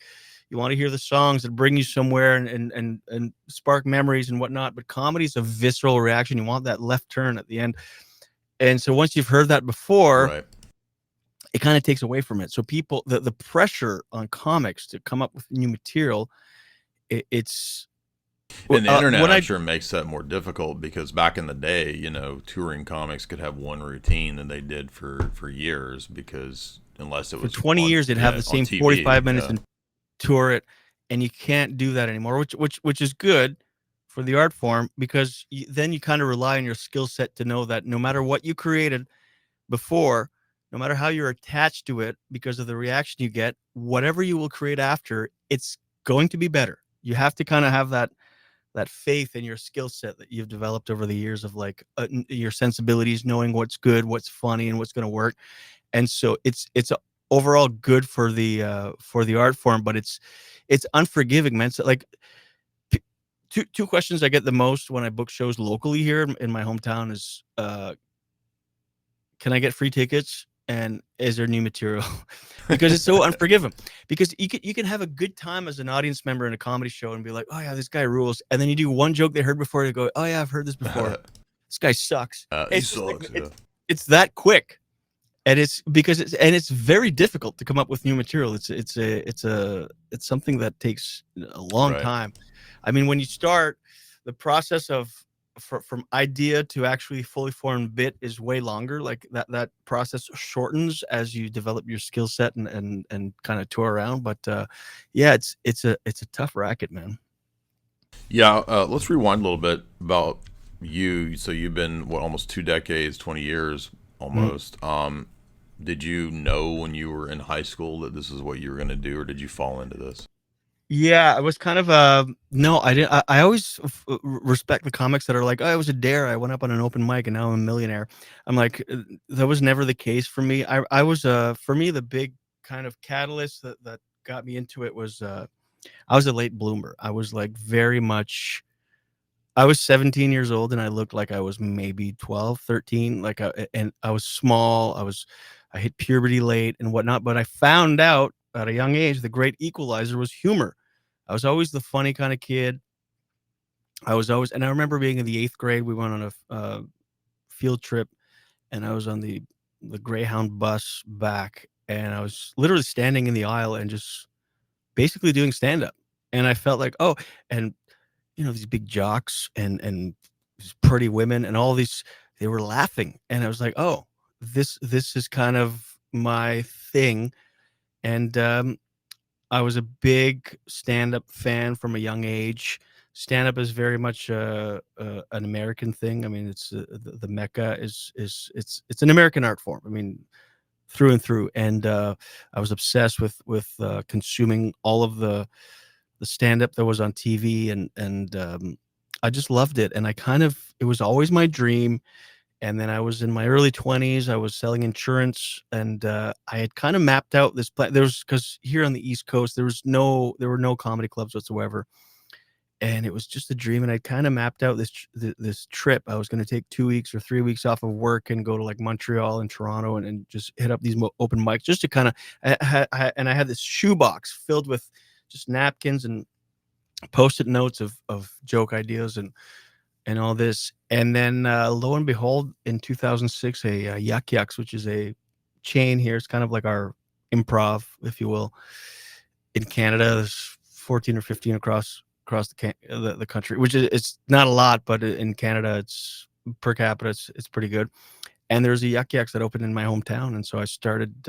you want to hear the songs that bring you somewhere and spark memories and whatnot. But comedy is a visceral reaction. You want that left turn at the end. And so once you've heard that before, it kind of takes away from it. So people, the pressure on comics to come up with new material, it's and the internet, I'm sure, makes that more difficult because back in the day, touring comics could have one routine and they did for years because unless it was for 20 years, they'd have the same TV, 45 minutes and tour it, and you can't do that anymore, which is good for the art form because then you kind of rely on your skill set to know that no matter what you created before, no matter how you're attached to it because of the reaction you get, whatever you will create after, it's going to be better. You have to kind of have that faith in your skill set that you've developed over the years of like your sensibilities, knowing what's good, what's funny, and what's going to work. And so it's overall good for the art form, but it's unforgiving, man. So like two questions I get the most when I book shows locally here in my hometown is, can I get free tickets? And is there new material? Because it's so unforgiving. Because you can have a good time as an audience member in a comedy show and be like, oh yeah, this guy rules. And then you do one joke they heard before, they go, oh yeah, I've heard this before. This guy sucks. He It's just like, sucks. Yeah. it's that quick. And it's because it's very difficult to come up with new material. It's something that takes a long Right. time. I mean, when you start, the process of from idea to actually fully formed bit is way longer. Like that process shortens as you develop your skill set and kind of tour around. But yeah, it's a tough racket, man. Yeah. Let's rewind a little bit about you. So you've been what, almost 2 decades, 20 years almost. Did you know when you were in high school that this is what you were going to do, or did you fall into this? Yeah, I was kind of no, I didn't. I always respect the comics that are like, oh, I was a dare. I went up on an open mic and now I'm a millionaire. I'm like, that was never the case for me. I was for me the big kind of catalyst that got me into it was I was a late bloomer. I was like very much. I was 17 years old and I looked like I was maybe 12, 13. Like, and I was small. I hit puberty late and whatnot. But I found out at a young age the great equalizer was humor. I was always the funny kind of kid. I was always, and I remember being in the 8th grade. We went on a field trip, and I was on the Greyhound bus back, and I was literally standing in the aisle and just basically doing stand up. And I felt like, oh, and these big jocks and these pretty women and all these, they were laughing, and I was like, oh, this is kind of my thing. And I was a big stand-up fan from a young age. Stand-up is very much an American thing. I mean, it's the mecca is it's an American art form. I mean, through and through. And I was obsessed with consuming all of the stand-up that was on TV, and I just loved it. And it was always my dream. And then I was in my early 20s. I was selling insurance, and I had kind of mapped out this plan. Because here on the East Coast, there were no comedy clubs whatsoever, and it was just a dream. And I kind of mapped out this trip. I was going to take 2 weeks or 3 weeks off of work and go to like Montreal and Toronto and just hit up these open mics just to kind of. And I had this shoebox filled with just napkins and post-it notes of joke ideas and all this. And then lo and behold, in 2006, a Yuck Yucks, which is a chain here, it's kind of like our improv, if you will, in Canada. There's 14 or 15 across the country, which is, it's not a lot, but in Canada, it's per capita, it's pretty good. And there's a Yuck Yucks that opened in my hometown, and so I started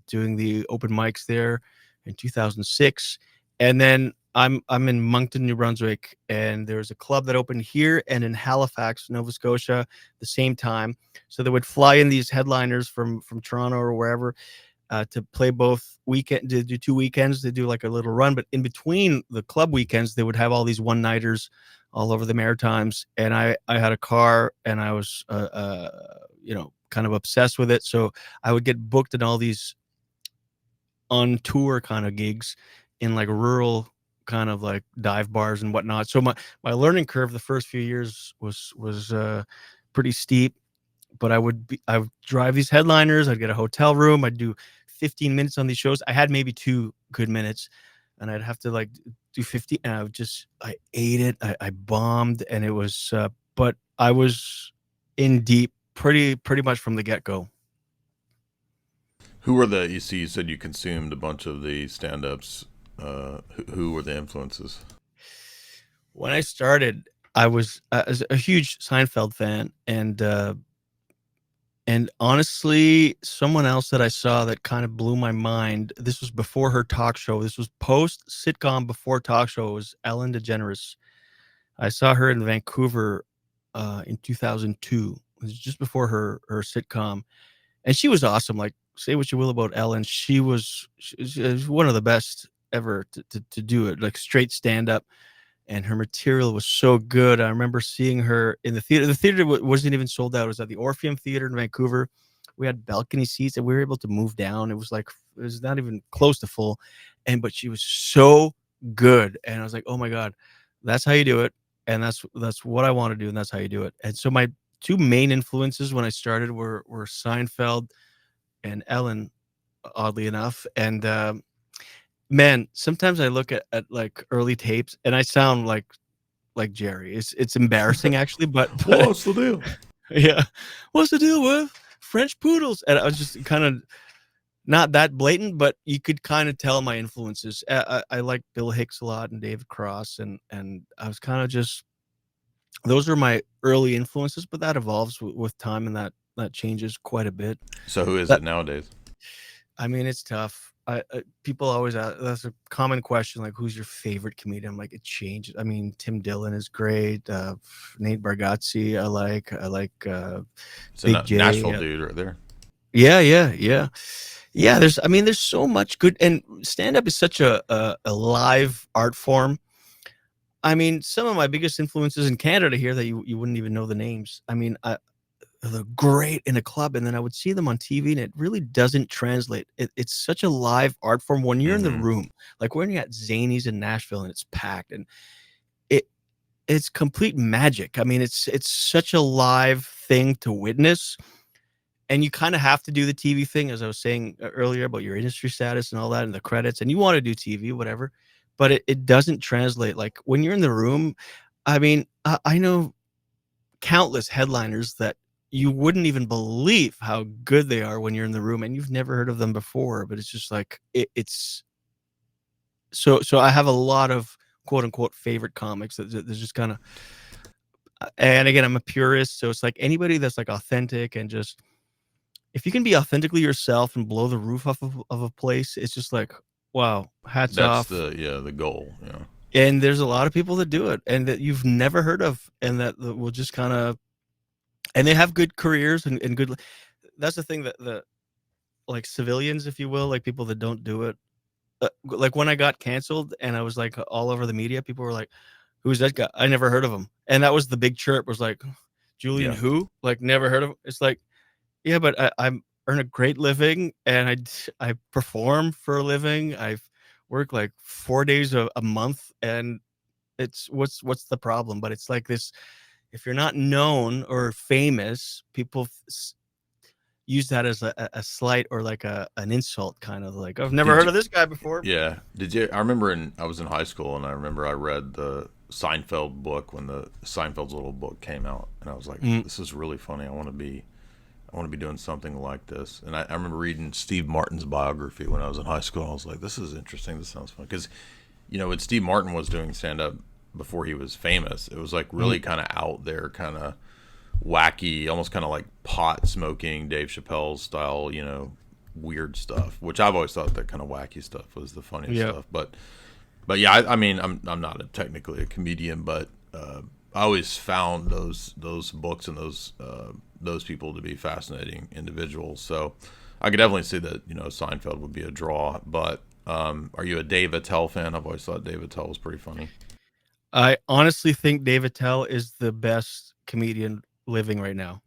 doing the open mics there in 2006. And then I'm in Moncton, New Brunswick, and there's a club that opened here and in Halifax, Nova Scotia, the same time. So they would fly in these headliners from Toronto or wherever to play both weekend. To do 2 weekends, they do like a little run, but in between the club weekends, they would have all these one-nighters all over the Maritimes. And I had a car, and I was kind of obsessed with it. So I would get booked in all these on tour kind of gigs in like rural kind of like dive bars and whatnot. So my learning curve the first few years was pretty steep, but I would drive these headliners. I'd get a hotel room. I'd do 15 minutes on these shows. I had maybe 2 good minutes, and I'd have to like do 50. And I ate it. I bombed, and it was, but I was in deep pretty much from the get-go. Who were you said you consumed a bunch of the stand-ups. Who were the influences? When I started, I was a huge Seinfeld fan, and honestly, someone else that I saw that kind of blew my mind. This was before her talk show. This was post sitcom, before talk show. It was Ellen DeGeneres. I saw her in Vancouver in 2002. It was just before her sitcom, and she was awesome. Like, say what you will about Ellen, she was one of the best ever to do it, like straight stand up, and her material was so good. I remember seeing her in the theater. The theater wasn't even sold out. It was at the Orpheum Theater in Vancouver. We had balcony seats, and we were able to move down. It was not even close to full, but she was so good, and I was like, oh my god, that's how you do it. and that's what I want to do, and that's how you do it. And so my two main influences when I started were Seinfeld and Ellen, oddly enough. And man, sometimes I look at like early tapes and I sound like Jerry. It's embarrassing actually, but What's the deal? yeah, what's the deal with French poodles? And I was just kind of not that blatant, but you could kind of tell my influences. I like Bill Hicks a lot and David Cross, and I was kind of just, those are my early influences, but that evolves with time, and that changes quite a bit. So who is That, it nowadays? I mean, it's tough. People always ask, that's a common question, like who's your favorite comedian? I'm like, it changes. I mean, Tim Dillon is great. Nate Bargatze, I like It's Big a J. Nashville dude right there. Yeah. There's so much good, and stand up is such a live art form. I mean, some of my biggest influences in Canada here that you wouldn't even know the names. I mean, they're great in a club, and then I would see them on TV, and it really doesn't translate. It's such a live art form when you're in the room, like when you're at Zany's in Nashville and it's packed, and it's complete magic. I mean, it's such a live thing to witness, and you kind of have to do the TV thing, as I was saying earlier about your industry status and all that, and the credits, and you want to do TV, whatever, but it doesn't translate. Like when you're in the room, I mean, I know countless headliners that you wouldn't even believe how good they are when you're in the room, and you've never heard of them before, but it's just like it's so I have a lot of quote unquote favorite comics that there's just kind of, and again, I'm a purist, so it's like anybody that's like authentic and just, if you can be authentically yourself and blow the roof off of a place, it's just like, wow, hats That's off. the goal. Yeah. And there's a lot of people that do it and that you've never heard of, and that will just kind of, and they have good careers and good. That's the thing, that the, like civilians, if you will, like people that don't do it. Like when I got canceled and I was like all over the media, people were like, "Who's that guy? I never heard of him." And that was the big chirp, was like, "Julian Yeah. who? Like never heard of him." It's like, yeah, but I earn a great living, and I perform for a living. I've worked like 4 days a month, and it's what's the problem? But it's like this: if you're not known or famous, people use that as a slight or like an insult, kind of like, I've never heard of this guy before. Yeah. Did you? I remember I was in high school, and I remember I read the Seinfeld book when the Seinfeld's little book came out, and I was like, "This is really funny. I want to be doing something like this." And I remember reading Steve Martin's biography when I was in high school. I was like, "This is interesting. This sounds fun." Because, when Steve Martin was doing stand up before he was famous, it was like really kind of out there, kind of wacky, almost kind of like pot smoking Dave Chappelle's style, weird stuff, which I've always thought that kind of wacky stuff was the funniest stuff. But yeah, I mean, I'm not technically a comedian, but I always found those books and those people to be fascinating individuals. So I could definitely see that Seinfeld would be a draw. But are you a Dave Attell fan? I've always thought Dave Attell was pretty funny. I honestly think Dave Attell is the best comedian living right now.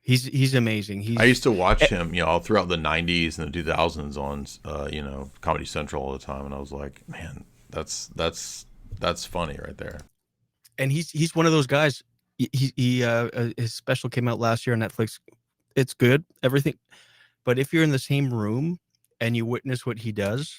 He's amazing. I used to watch him, all throughout the '90s and the 2000s on, Comedy Central all the time, and I was like, man, that's funny right there. And he's one of those guys. His special came out last year on Netflix. It's good, everything. But if you're in the same room and you witness what he does,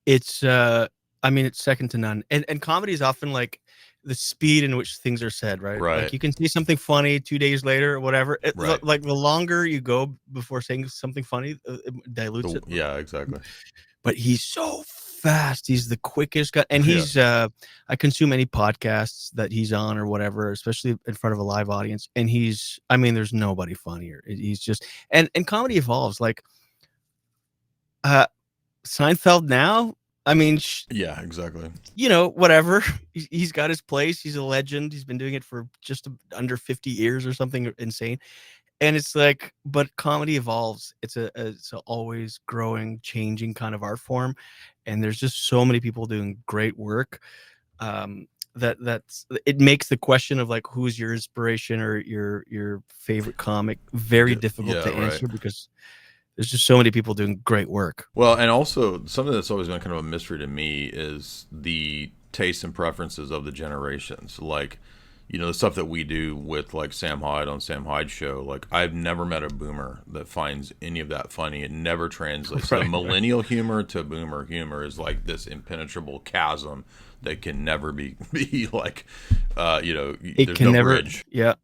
it's I mean, it's second to none. And comedy is often like the speed in which things are said, right? Right. Like you can say something funny 2 days later or whatever. Right. Like the longer you go before saying something funny, it dilutes it. Yeah, exactly. But he's so fast. He's the quickest guy. And he's I consume any podcasts that he's on or whatever, especially in front of a live audience. And I mean, there's nobody funnier. He's just, and comedy evolves. Like Seinfeld now, I mean, yeah, exactly. Whatever. He's got his place. He's a legend. He's been doing it for just under 50 years or something insane. And it's like, but comedy evolves. It's a always growing, changing kind of art form. And there's just so many people doing great work. That's it makes the question of like, who's your inspiration or your favorite comic very difficult to answer, because there's just so many people doing great work. Well, and also something that's always been kind of a mystery to me is the tastes and preferences of the generations. Like, you know, the stuff that we do with like Sam Hyde on Sam Hyde's show. Like, I've never met a boomer that finds any of that funny. It never translates. So Right. millennial humor to boomer humor is like this impenetrable chasm that can never be like, you know, It there's can no never. bridge. Yeah.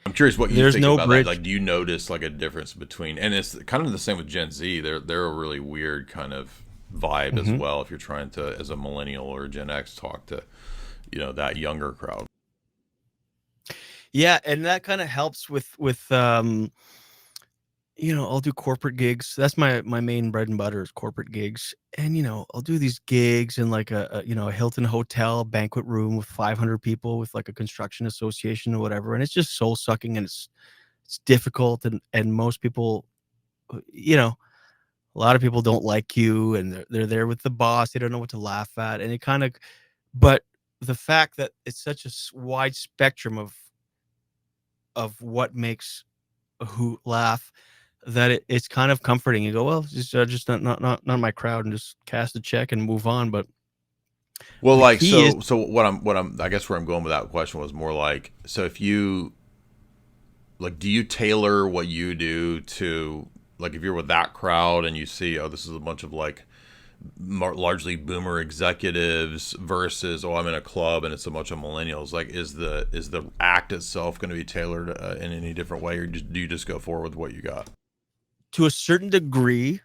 I'm curious what you There's think no about bridge. that. Like, do you notice like a difference between, and it's kind of the same with Gen Z. They're a really weird kind of vibe as Mhm. well. If you're trying to, as a millennial or Gen X, talk to, you know, that younger crowd. Yeah, and that kind of helps with you know, I'll do corporate gigs. That's my main bread and butter is corporate gigs. And you know, I'll do these gigs in like a you know, a Hilton hotel banquet room with 500 people with like a construction association or whatever. And it's just soul sucking and it's difficult and most people you know, a lot of people don't like you and they're there with the boss. They don't know what to laugh at and it kind of but the fact that it's such a wide spectrum of what makes who laugh that it's kind of comforting. You go, well, it's just not my crowd, and just cast a check and move on. But Well, the like, key is, so what I'm, I guess where I'm going with that question was more like, so if you, like, do you tailor what you do to, like, if you're with that crowd and you see, oh, this is a bunch of like largely boomer executives versus, oh, I'm in a club and it's a bunch of millennials, like, is the act itself going to be tailored in any different way, or do you just go forward with what you got? to a certain degree,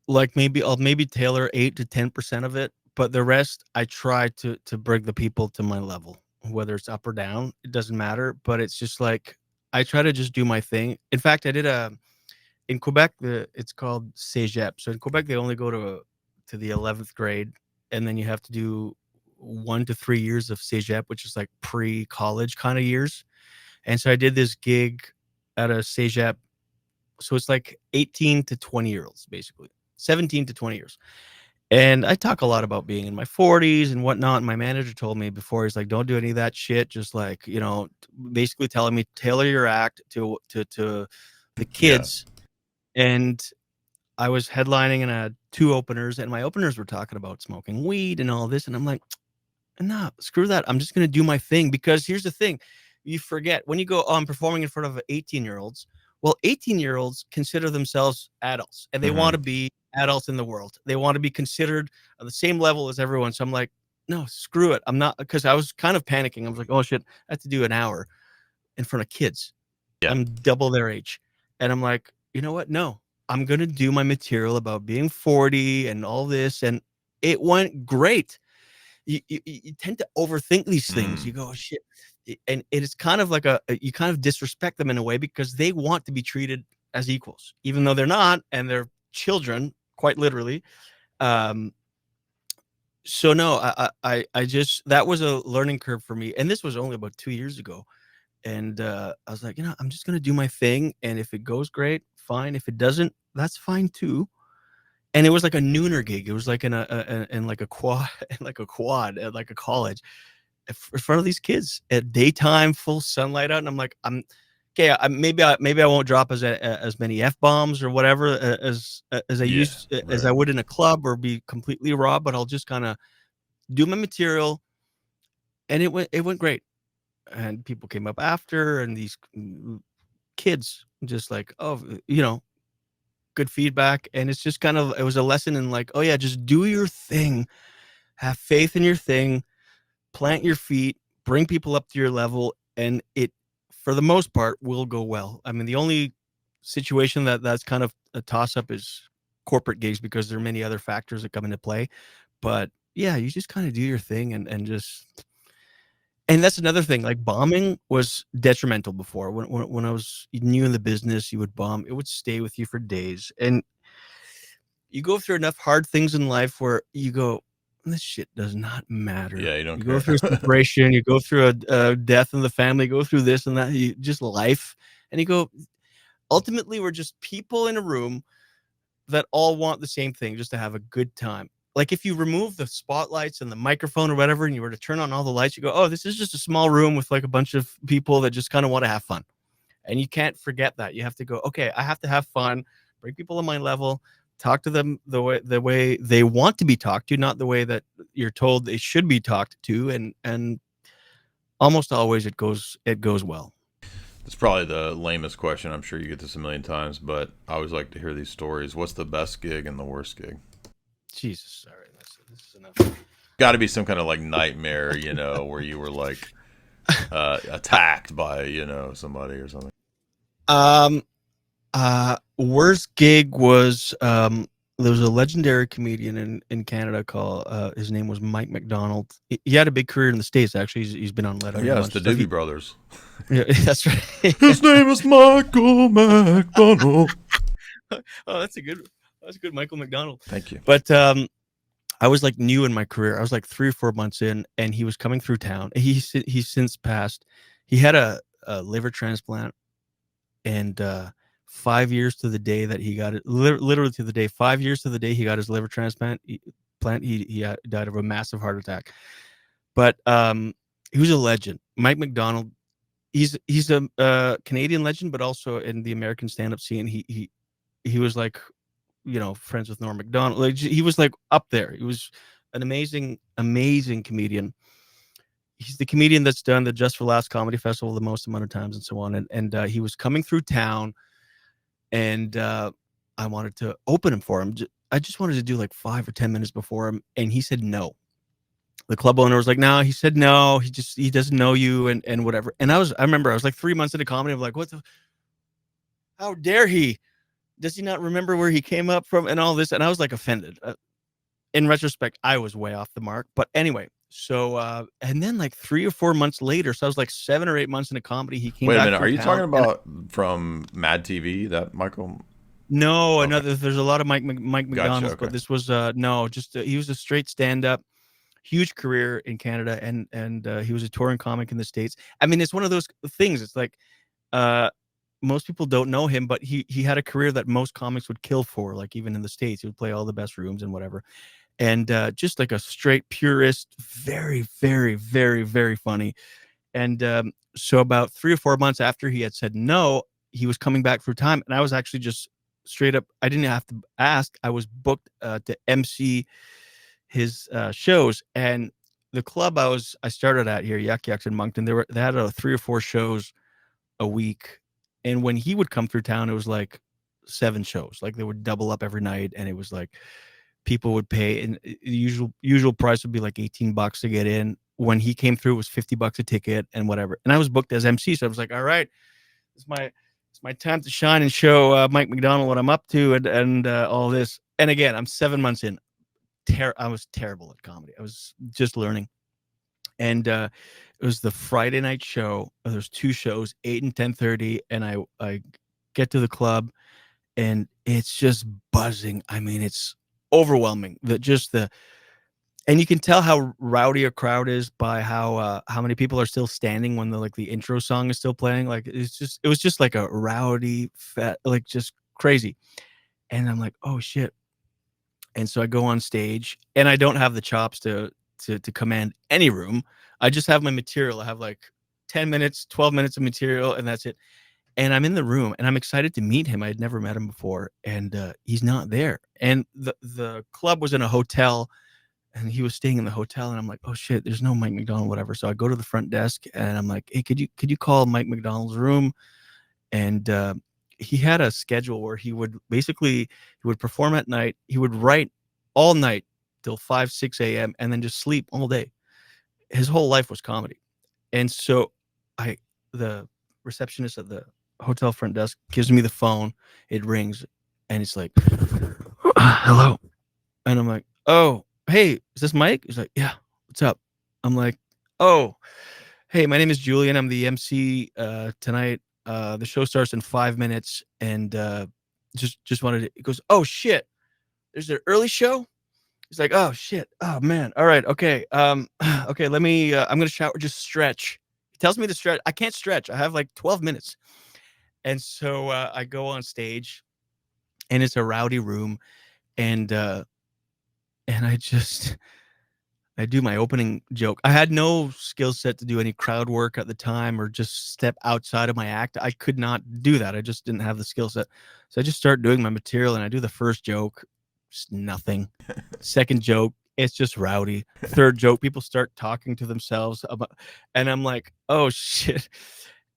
like I'll maybe tailor 8 to 10% of it, but the rest I try to bring the people to my level, whether it's up or down, it doesn't matter. But it's just like I try to just do my thing. In fact, I did a in Quebec, it's called Cégep. So in Quebec, they only go to the 11th grade, and then you have to do 1 to 3 years of Cégep, which is like pre-college kind of years. And so I did this gig at a Cégep. So it's like 18 to 20 year olds, basically 17 to 20 years. And I talk a lot about being in my 40s and whatnot. And my manager told me before, he's like, don't do any of that shit. Just like, you know, basically telling me tailor your act to the Yeah. kids. And I was headlining and I had 2 openers, and my openers were talking about smoking weed and all this. And I'm like, no, screw that. I'm just going to do my thing. Because here's the thing. You forget when you go, oh, I'm performing in front of 18-year-olds. Well, 18-year-olds consider themselves adults and they want Mm-hmm. to be adults in the world. They want to be considered on the same level as everyone. So I'm like, no, screw it. I'm not, because I was kind of panicking. I was like, oh shit, I have to do an hour in front of kids. Yeah. I'm double their age. And I'm like, you know what? No, I'm going to do my material about being 40 and all this. And it went great. You tend to overthink these things. You go, oh, shit. And it is kind of like you kind of disrespect them in a way because they want to be treated as equals, even though they're not. And they're children, quite literally. Um, so no, I just, that was a learning curve for me. And this was only about 2 years ago. And I was like, you know, I'm just gonna do my thing, and if it goes great, fine. If it doesn't, that's fine too. And it was like a nooner gig. It was like in like a quad, in like a quad at like a college, in front of these kids at daytime, full sunlight out. And I'm like, I'm okay. Maybe I won't drop as many f bombs or whatever as I Yeah. used as Right. I would in a club or be completely raw. But I'll just kind of do my material, and it went great. And people came up after, and these kids just like, oh, you know, good feedback. And it's just kind of, it was a lesson in like, oh yeah, just do your thing, have faith in your thing, plant your feet, bring people up to your level, and it, for the most part, will go well. I mean, the only situation that's kind of a toss up is corporate gigs because there are many other factors that come into play. But yeah, you just kind of do your thing and just, and that's another thing, like bombing was detrimental before. When I was new in the business, you would bomb, it would stay with you for days. And you go through enough hard things in life where you go, this shit does not matter. Yeah. You don't You go care. through a separation, you go through a death in the family, go through this and that, you just life. And you go, ultimately, we're just people in a room that all want the same thing, just to have a good time. Like if you remove the spotlights and the microphone or whatever, and you were to turn on all the lights, you go, oh, this is just a small room with like a bunch of people that just kind of want to have fun. And you can't forget that. You have to go, okay, I have to have fun, bring people on my level, talk to them the way they want to be talked to, not the way that you're told they should be talked to, and almost always it goes well. It's probably the lamest question. I'm sure you get this a million times, but I always like to hear these stories. What's the best gig and the worst gig? Jesus, sorry, this is enough. Got to be some kind of like nightmare, where you were like attacked by, somebody or something. Worst gig was there was a legendary comedian in Canada called his name was Mike McDonald. He had a big career in the States, actually. He's been on Letterman. Oh, yeah, it's the Doobie Brothers. Yeah, that's right. His name is Michael McDonald. Oh, that's a good Michael McDonald. Thank you. But I was like new in my career. I was like 3 or 4 months in, and he was coming through town. He's since passed. He had a liver transplant, and 5 years to the day that he got it, literally to the day, 5 years to the day he got his liver transplant, he died of a massive heart attack. But he was a legend. Mike McDonald, he's a Canadian legend, but also in the American stand-up scene. He was like, friends with Norm Macdonald. Like, he was like up there. He was an amazing comedian. He's the comedian that's done the Just for Laughs Comedy Festival the most amount of times and so on. And he was coming through town, and I wanted to open him for him. I just wanted to do like 5 or 10 minutes before him, and he said no. The club owner was like, no. He said no. He doesn't know you and whatever. And I remember I was like 3 months into comedy. I'm like, how dare he? Does he not remember where he came up from and all this? And I was like offended. In retrospect, I was way off the mark. But anyway, so and then like 3 or 4 months later, so I was like 7 or 8 months into comedy. He came. Wait a back minute, are you town, talking about from Mad TV? That Michael? No, Okay. another. There's a lot of Mike McDonald, okay. but this was no, just he was a straight stand-up. Huge career in Canada, and he was a touring comic in the States. I mean, it's one of those things. It's like most people don't know him, but he had a career that most comics would kill for. Like even in the States, he would play all the best rooms and whatever. And just like a straight purist, very, very, very, very funny. And so about 3 or 4 months after he had said no, he was coming back through time, and I was actually just straight up. I didn't have to ask. I was booked to MC his shows, and the club I started at here, Yuck Yucks in Moncton, they had 3 or 4 shows a week, and when he would come through town, it was like 7 shows. Like they would double up every night, and it was like people would pay, and the usual price would be like $18 to get in. When he came through, it was $50 a ticket and whatever. And I was booked as MC, so I was like, all right, it's my time to shine and show Mike McDonald what I'm up to, and all this. And again, I'm 7 months in. I was terrible at comedy. I was just learning. And it was the Friday night show. There's 2 shows, 8 and 10:30, and I get to the club, and it's just buzzing. I mean, it's overwhelming. And you can tell how rowdy a crowd is by how many people are still standing when the intro song is still playing. Like it was just like a rowdy, like just crazy. And I'm like, oh shit. And so I go on stage, and I don't have the chops to command any room. I just have my material. I have like 10 minutes, 12 minutes of material, and that's it. And I'm in the room, and I'm excited to meet him. I had never met him before, and he's not there. And the club was in a hotel, and he was staying in the hotel, and I'm like, oh shit, there's no Mike McDonald, whatever. So I go to the front desk, and I'm like, hey, could you call Mike McDonald's room? And he had a schedule where he would perform at night. He would write all night till 5, 6 a.m. and then just sleep all day. His whole life was comedy. And so the receptionist at the hotel front desk gives me the phone. It rings, and it's like, hello. And I'm like, oh, hey, is this Mike? He's like, yeah, what's up? I'm like, oh, hey, my name is Julien. I'm the MC tonight. The show starts in 5 minutes, and just wanted to. He goes, oh shit, there's an early show. He's like, oh shit, oh man, all right, okay, okay, let me. I'm gonna shower, just stretch. He tells me to stretch. I can't stretch. I have like 12 minutes, and so I go on stage, and it's a rowdy room, and I just. I do my opening joke. I had no skill set to do any crowd work at the time or just step outside of my act. I could not do that. I just didn't have the skill set. So I just start doing my material and I do the first joke, just nothing. Second joke, it's just rowdy. Third joke, people start talking to themselves about, and I'm like, oh shit.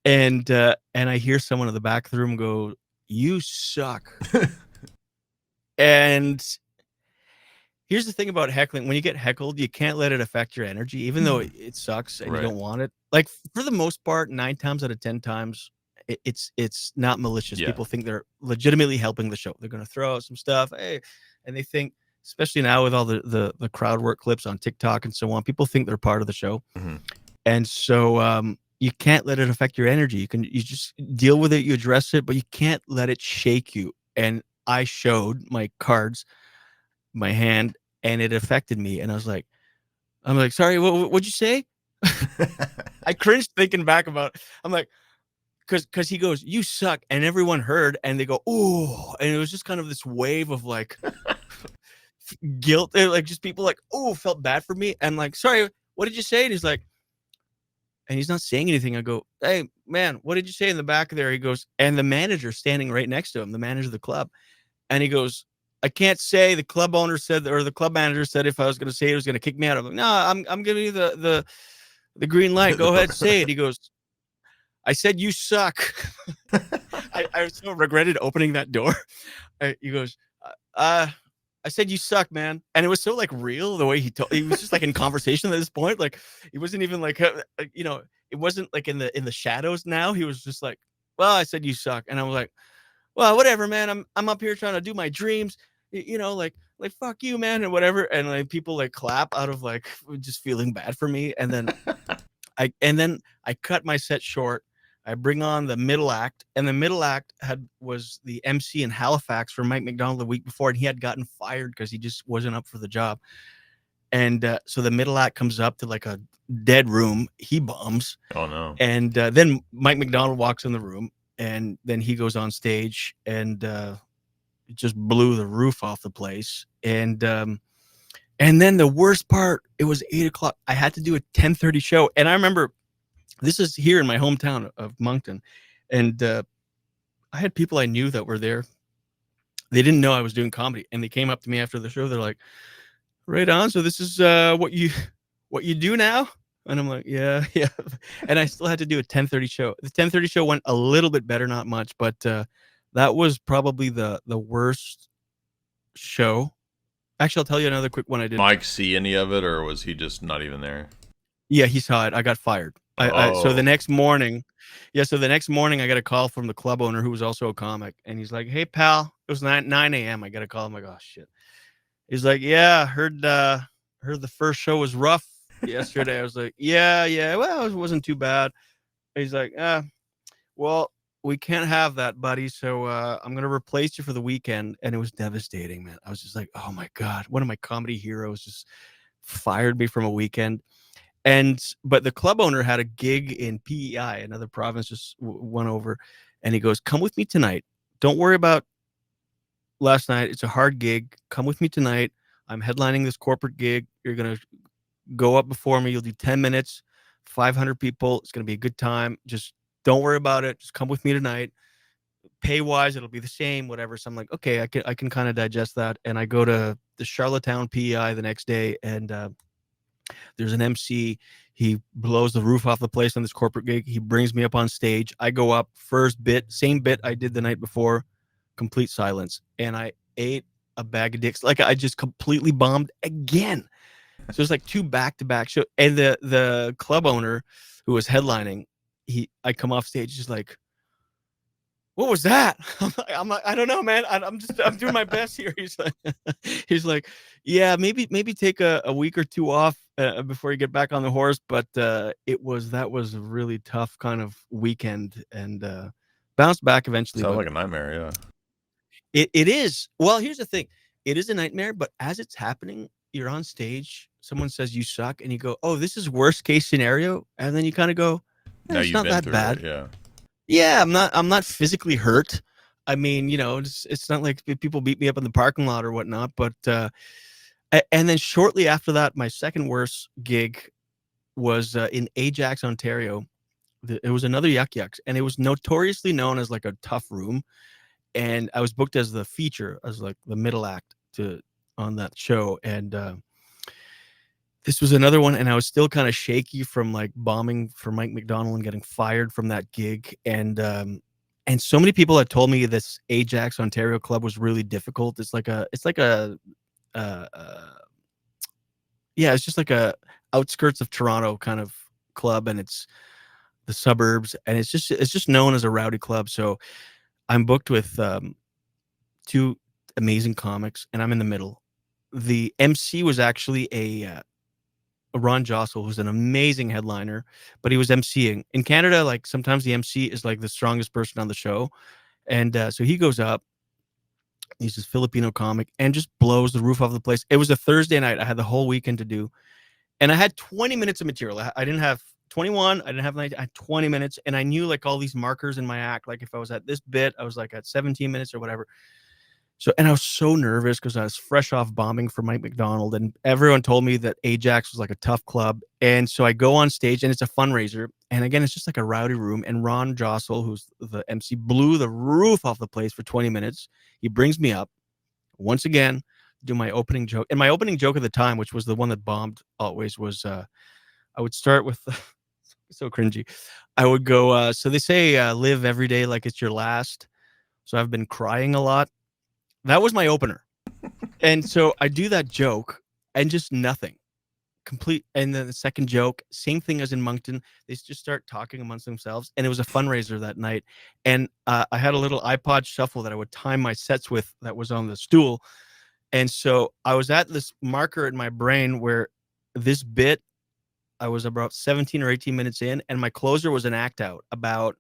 And I hear someone in the back of the room go, "You suck." And here's the thing about heckling. When you get heckled, you can't let it affect your energy, even though it sucks and Right. you don't want it. Like, for the most part, 9 times out of 10 times, it's not malicious. Yeah. People think they're legitimately helping the show. They're going to throw out some stuff, hey, and they think, especially now with all the crowd work clips on TikTok and so on, people think they're part of the show. Mm-hmm. And so you can't let it affect your energy. You just deal with it, you address it, but you can't let it shake you. And I showed my cards, my hand, and it affected me. And I'm like, sorry, what'd you say? I cringed thinking back about it. I'm like, because he goes, "You suck," and everyone heard, and they go, "Oh," and it was just kind of this wave of like guilt, like just people like, "Oh," felt bad for me, and like, "Sorry, what did you say?" And he's like, and he's not saying anything. I go, "Hey, man, what did you say in the back there?" He goes, and the manager standing right next to him, the manager of the club, and he goes, "I can't say." The club owner said, or the club manager said, if I was going to say it, he was going to kick me out. I'm like, "No, I'm giving you the green light. Go ahead, say it." He goes, "I said you suck." I so regretted opening that door. He goes, "I said you suck, man," and it was so like real the way he told. He was just like in conversation at this point. Like he wasn't even like it wasn't like in the shadows. Now he was just like, "Well, I said you suck," and I was like, "Well, whatever, man. I'm up here trying to do my dreams, like fuck you, man," and whatever. And like people like clap out of like just feeling bad for me. And then I cut my set short. I bring on the middle act, and the middle act was the MC in Halifax for Mike McDonald the week before, and he had gotten fired because he just wasn't up for the job. And so the middle act comes up to like a dead room. He bombs. Oh no. And then Mike McDonald walks in the room, and then he goes on stage, and it just blew the roof off the place. And then the worst part, it was 8:00. I had to do a 10:30 show, and I remember this is here in my hometown of Moncton, and I had people I knew that were there. They didn't know I was doing comedy, and they came up to me after the show. They're like, "Right on. So this is what you do now?" And I'm like, "Yeah, yeah." And I still had to do a 10:30 show. The 10:30 show went a little bit better, not much, but that was probably the worst show. Actually, I'll tell you another quick one I did. Mike see any of it, or was he just not even there? Yeah, he saw it. I got fired. So the next morning, I got a call from the club owner who was also a comic, and he's like, "Hey, pal," it was 9 a.m. I got a call. I'm like, "Oh shit." He's like, "Yeah, heard the first show was rough yesterday." I was like, yeah. Well, it wasn't too bad. He's like, well, we can't have that, buddy. So I'm gonna replace you for the weekend. And it was devastating, man. I was just like, oh my god, one of my comedy heroes just fired me from a weekend. But the club owner had a gig in PEI, another province, just went over, and he goes, "Come with me tonight. Don't worry about last night. It's a hard gig. Come with me tonight. I'm headlining this corporate gig. You're gonna go up before me. You'll do 10 minutes, 500 people. It's gonna be a good time. Just don't worry about it. Just come with me tonight. Pay wise, it'll be the same, whatever." So I'm like, okay, I can kind of digest that. And I go to the Charlottetown PEI the next day, and there's an MC. He blows the roof off the place on this corporate gig. He brings me up on stage. I go up, first bit, same bit I did the night before, complete silence. And I ate a bag of dicks. Like I just completely bombed again. So it's like 2 back-to-back shows. And the club owner who was headlining, I come off stage just like, "What was that?" I'm like, "I don't know, man. I'm doing my best here." He's like, "Yeah, maybe take a week or 2 off before you get back on the horse." But that was a really tough kind of weekend, and bounced back eventually. Sounds like a nightmare, yeah. It is. Well, here's the thing. It is a nightmare, but as it's happening, you're on stage, someone says you suck, and you go, "Oh, this is worst case scenario," and then you kind of go, Now "It's you've not been that through bad." it, yeah. Yeah, I'm not physically hurt. I mean, it's not like people beat me up in the parking lot or whatnot, but And then shortly after that, my second worst gig was in Ajax, Ontario. It was another Yuck Yucks, and it was notoriously known as like a tough room. And I was booked as the feature, as like the middle act on that show. And this was another one, and I was still kind of shaky from like bombing for Mike McDonald and getting fired from that gig. And so many people had told me this Ajax Ontario club was really difficult. It's like a yeah, it's just like a outskirts of Toronto kind of club, and it's the suburbs, and it's just known as a rowdy club. So I'm booked with two amazing comics, and I'm in the middle. The MC was actually a Ron Jostle, who's an amazing headliner, but he was MCing. In Canada, like sometimes the MC is like the strongest person on the show. And so he goes up, he's this Filipino comic, and just blows the roof off the place. It was a Thursday night. I had the whole weekend to do, and I had 20 minutes of material. I didn't have 21. I didn't have 19. I had 20 minutes, and I knew like all these markers in my act. Like if I was at this bit, I was like at 17 minutes or whatever. So, and I was so nervous because I was fresh off bombing for Mike McDonald, and everyone told me that Ajax was like a tough club. And so I go on stage, and it's a fundraiser. And again, it's just like a rowdy room. And Ron Jostle, who's the MC, blew the roof off the place for 20 minutes. He brings me up once again, do my opening joke. And my opening joke at the time, which was the one that bombed always, was I would start with so cringy. I would go, so they say live every day like it's your last. So I've been crying a lot. That was my opener. And so I do that joke and just nothing. Complete. And then the second joke, same thing as in Moncton. They just start talking amongst themselves. And it was a fundraiser that night. And I had a little iPod shuffle that I would time my sets with that was on the stool. And so I was at this marker in my brain where this bit, I was about 17 or 18 minutes in, and my closer was an act out about,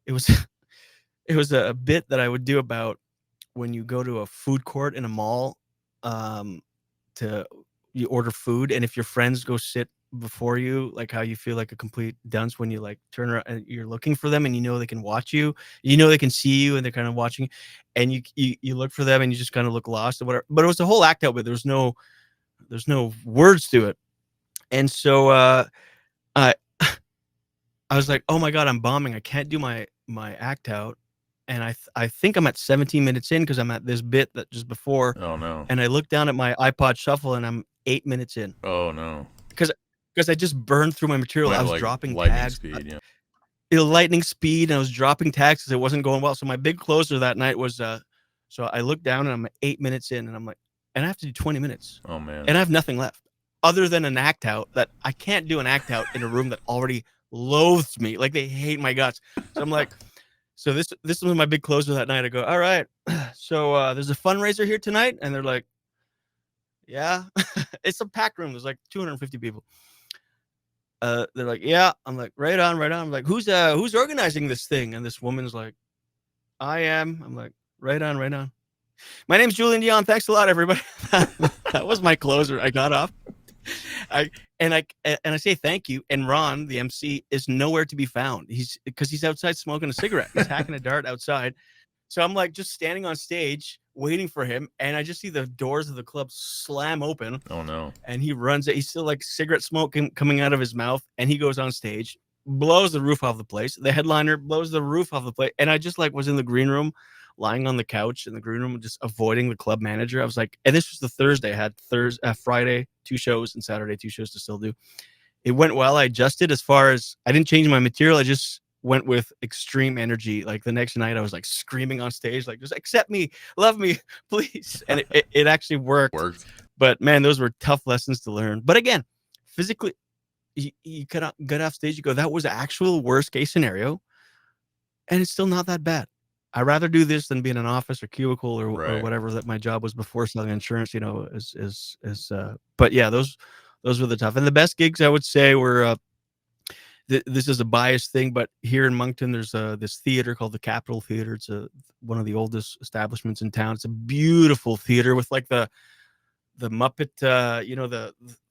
it was a bit that I would do about when you go to a food court in a mall, you order food, and if your friends go sit before you, like how you feel like a complete dunce when you like turn around and you're looking for them, and you know they can watch you, you know they can see you, and they're kind of watching, and you look for them, and you just kind of look lost or whatever. But it was a whole act out, but there's no words to it, and so I I was like, oh my god, I'm bombing. I can't do my act out. And I think I'm at 17 minutes in because I'm at this bit that just before. Oh no. And I look down at my iPod shuffle and I'm 8 minutes in. Oh no. Because I just burned through my material. I was like dropping lightning tags. speed, Lightning speed, and I was dropping tags because it wasn't going well. So my big closer that night was so I look down and I'm 8 minutes in, and I'm like, and I have to do 20 minutes. Oh man. And I have nothing left other than an act out that I can't do an act out in a room that already loathes me. Like they hate my guts. So I'm like, so this was my big closer that night. I go, all right, so there's a fundraiser here tonight, and they're like, yeah, it's a packed room. There's like 250 people. They're like, yeah. I'm like, right on. I'm like, who's organizing this thing? And this woman's like, I am. I'm like, right on. My name's Julien Dionne. Thanks a lot, everybody. That was my closer. I got off. I say thank you, and Ron, the MC, is nowhere to be found. He's outside smoking a cigarette. He's hacking a dart outside. So I'm like just standing on stage waiting for him, and I just see the doors of the club slam open. Oh no. And he runs it. He's still like cigarette smoke coming out of his mouth, and he goes on stage, blows the roof off the place. The headliner blows the roof off the place, and I just like was in the green room, lying on the couch in the green room, just avoiding the club manager. I was like, and this was the Thursday. I had Friday 2 shows and Saturday 2 shows to still do. It went well. I adjusted as far as I didn't change my material. I just went with extreme energy. Like the next night I was like screaming on stage, like, just accept me, love me, please. And it actually worked. But man, those were tough lessons to learn. But again, physically, you get off stage, you go, that was actual worst case scenario. And it's still not that bad. I'd rather do this than be in an office or cubicle or whatever that my job was before selling insurance, but yeah, those were the tough. And the best gigs I would say were, this is a biased thing, but here in Moncton, there's this theater called the Capitol Theater. It's one of the oldest establishments in town. It's a beautiful theater with like the Muppet,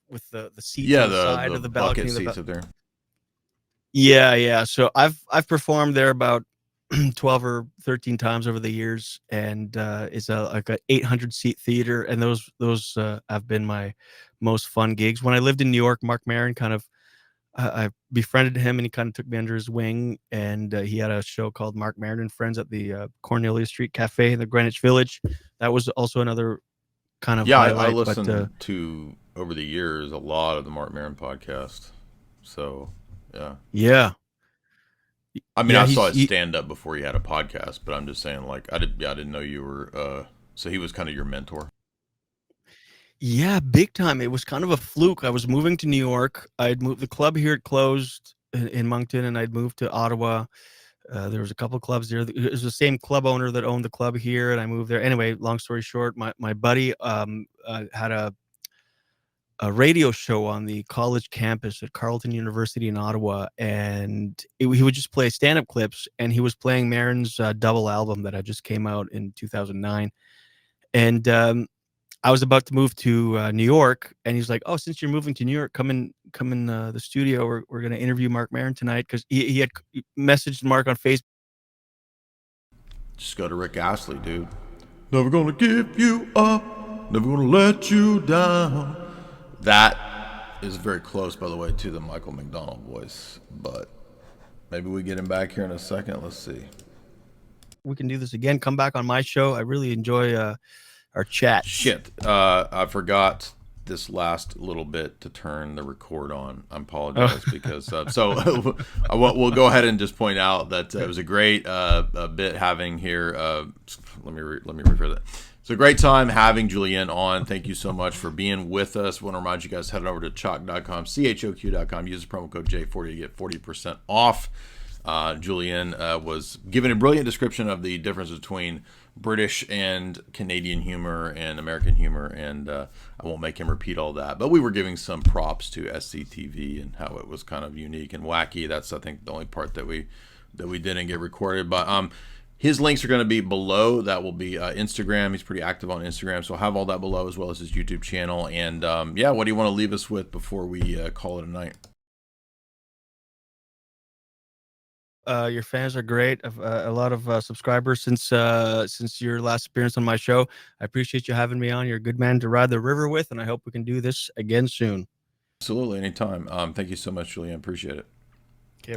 with the seats on the side of the balcony. Seats up there. Yeah. So I've performed there about 12 or 13 times over the years, and it's like a 800-seat theater, and those have been my most fun gigs. When I lived in New York, Mark Maron kind of I befriended him, and he kind of took me under his wing, and he had a show called Mark Maron and Friends at the Cornelia Street Cafe in the Greenwich Village. That was also another kind of Yeah, I highlight. listened to over the years a lot of the Mark Maron podcast. So yeah, yeah, I mean, yeah, I saw his stand up before he had a podcast, but I'm just saying, like, I didn't know you were. So he was kind of your mentor. Yeah, big time. It was kind of a fluke. I was moving to New York. I'd moved the club here. It closed in Moncton, and I'd moved to Ottawa. There was a couple clubs there. It was the same club owner that owned the club here, and I moved there. Anyway, long story short, my buddy had a radio show on the college campus at Carleton University in Ottawa, and he would just play stand-up clips, and he was playing Maron's double album that had just came out in 2009. And I was about to move to New York, and he's like, "Oh, since you're moving to New York, come in the studio. We're going to interview Mark Maron tonight," because he had messaged Mark on Facebook. Just go to Rick Astley, dude. Never gonna give you up, never gonna let you down. That is very close, by the way, to the Michael McDonald voice, but maybe we get him back here in a second. Let's see. We can do this again. Come back on my show. I really enjoy our chat. Shit, I forgot this last little bit to turn the record on. I apologize because so we'll go ahead and just point out that it was a great bit having here. Let me rephrase that. It's a great time having Julien on. Thank you so much for being with us. I want to remind you guys, head over to choq.com, choq.com. Use the promo code J40 to get 40% off. Julien was given a brilliant description of the difference between British and Canadian humor and American humor, and I won't make him repeat all that, but we were giving some props to SCTV and how it was kind of unique and wacky. That's, I think, the only part that we didn't get recorded, but his links are going to be below. That will be Instagram. He's pretty active on Instagram, so I'll have all that below, as well as his YouTube channel. And yeah, what do you want to leave us with before we call it a night? Your fans are great. A lot of subscribers since your last appearance on my show. I appreciate you having me on. You're a good man to ride the river with, and I hope we can do this again soon. Absolutely, anytime. Thank you so much, Julien. Appreciate it.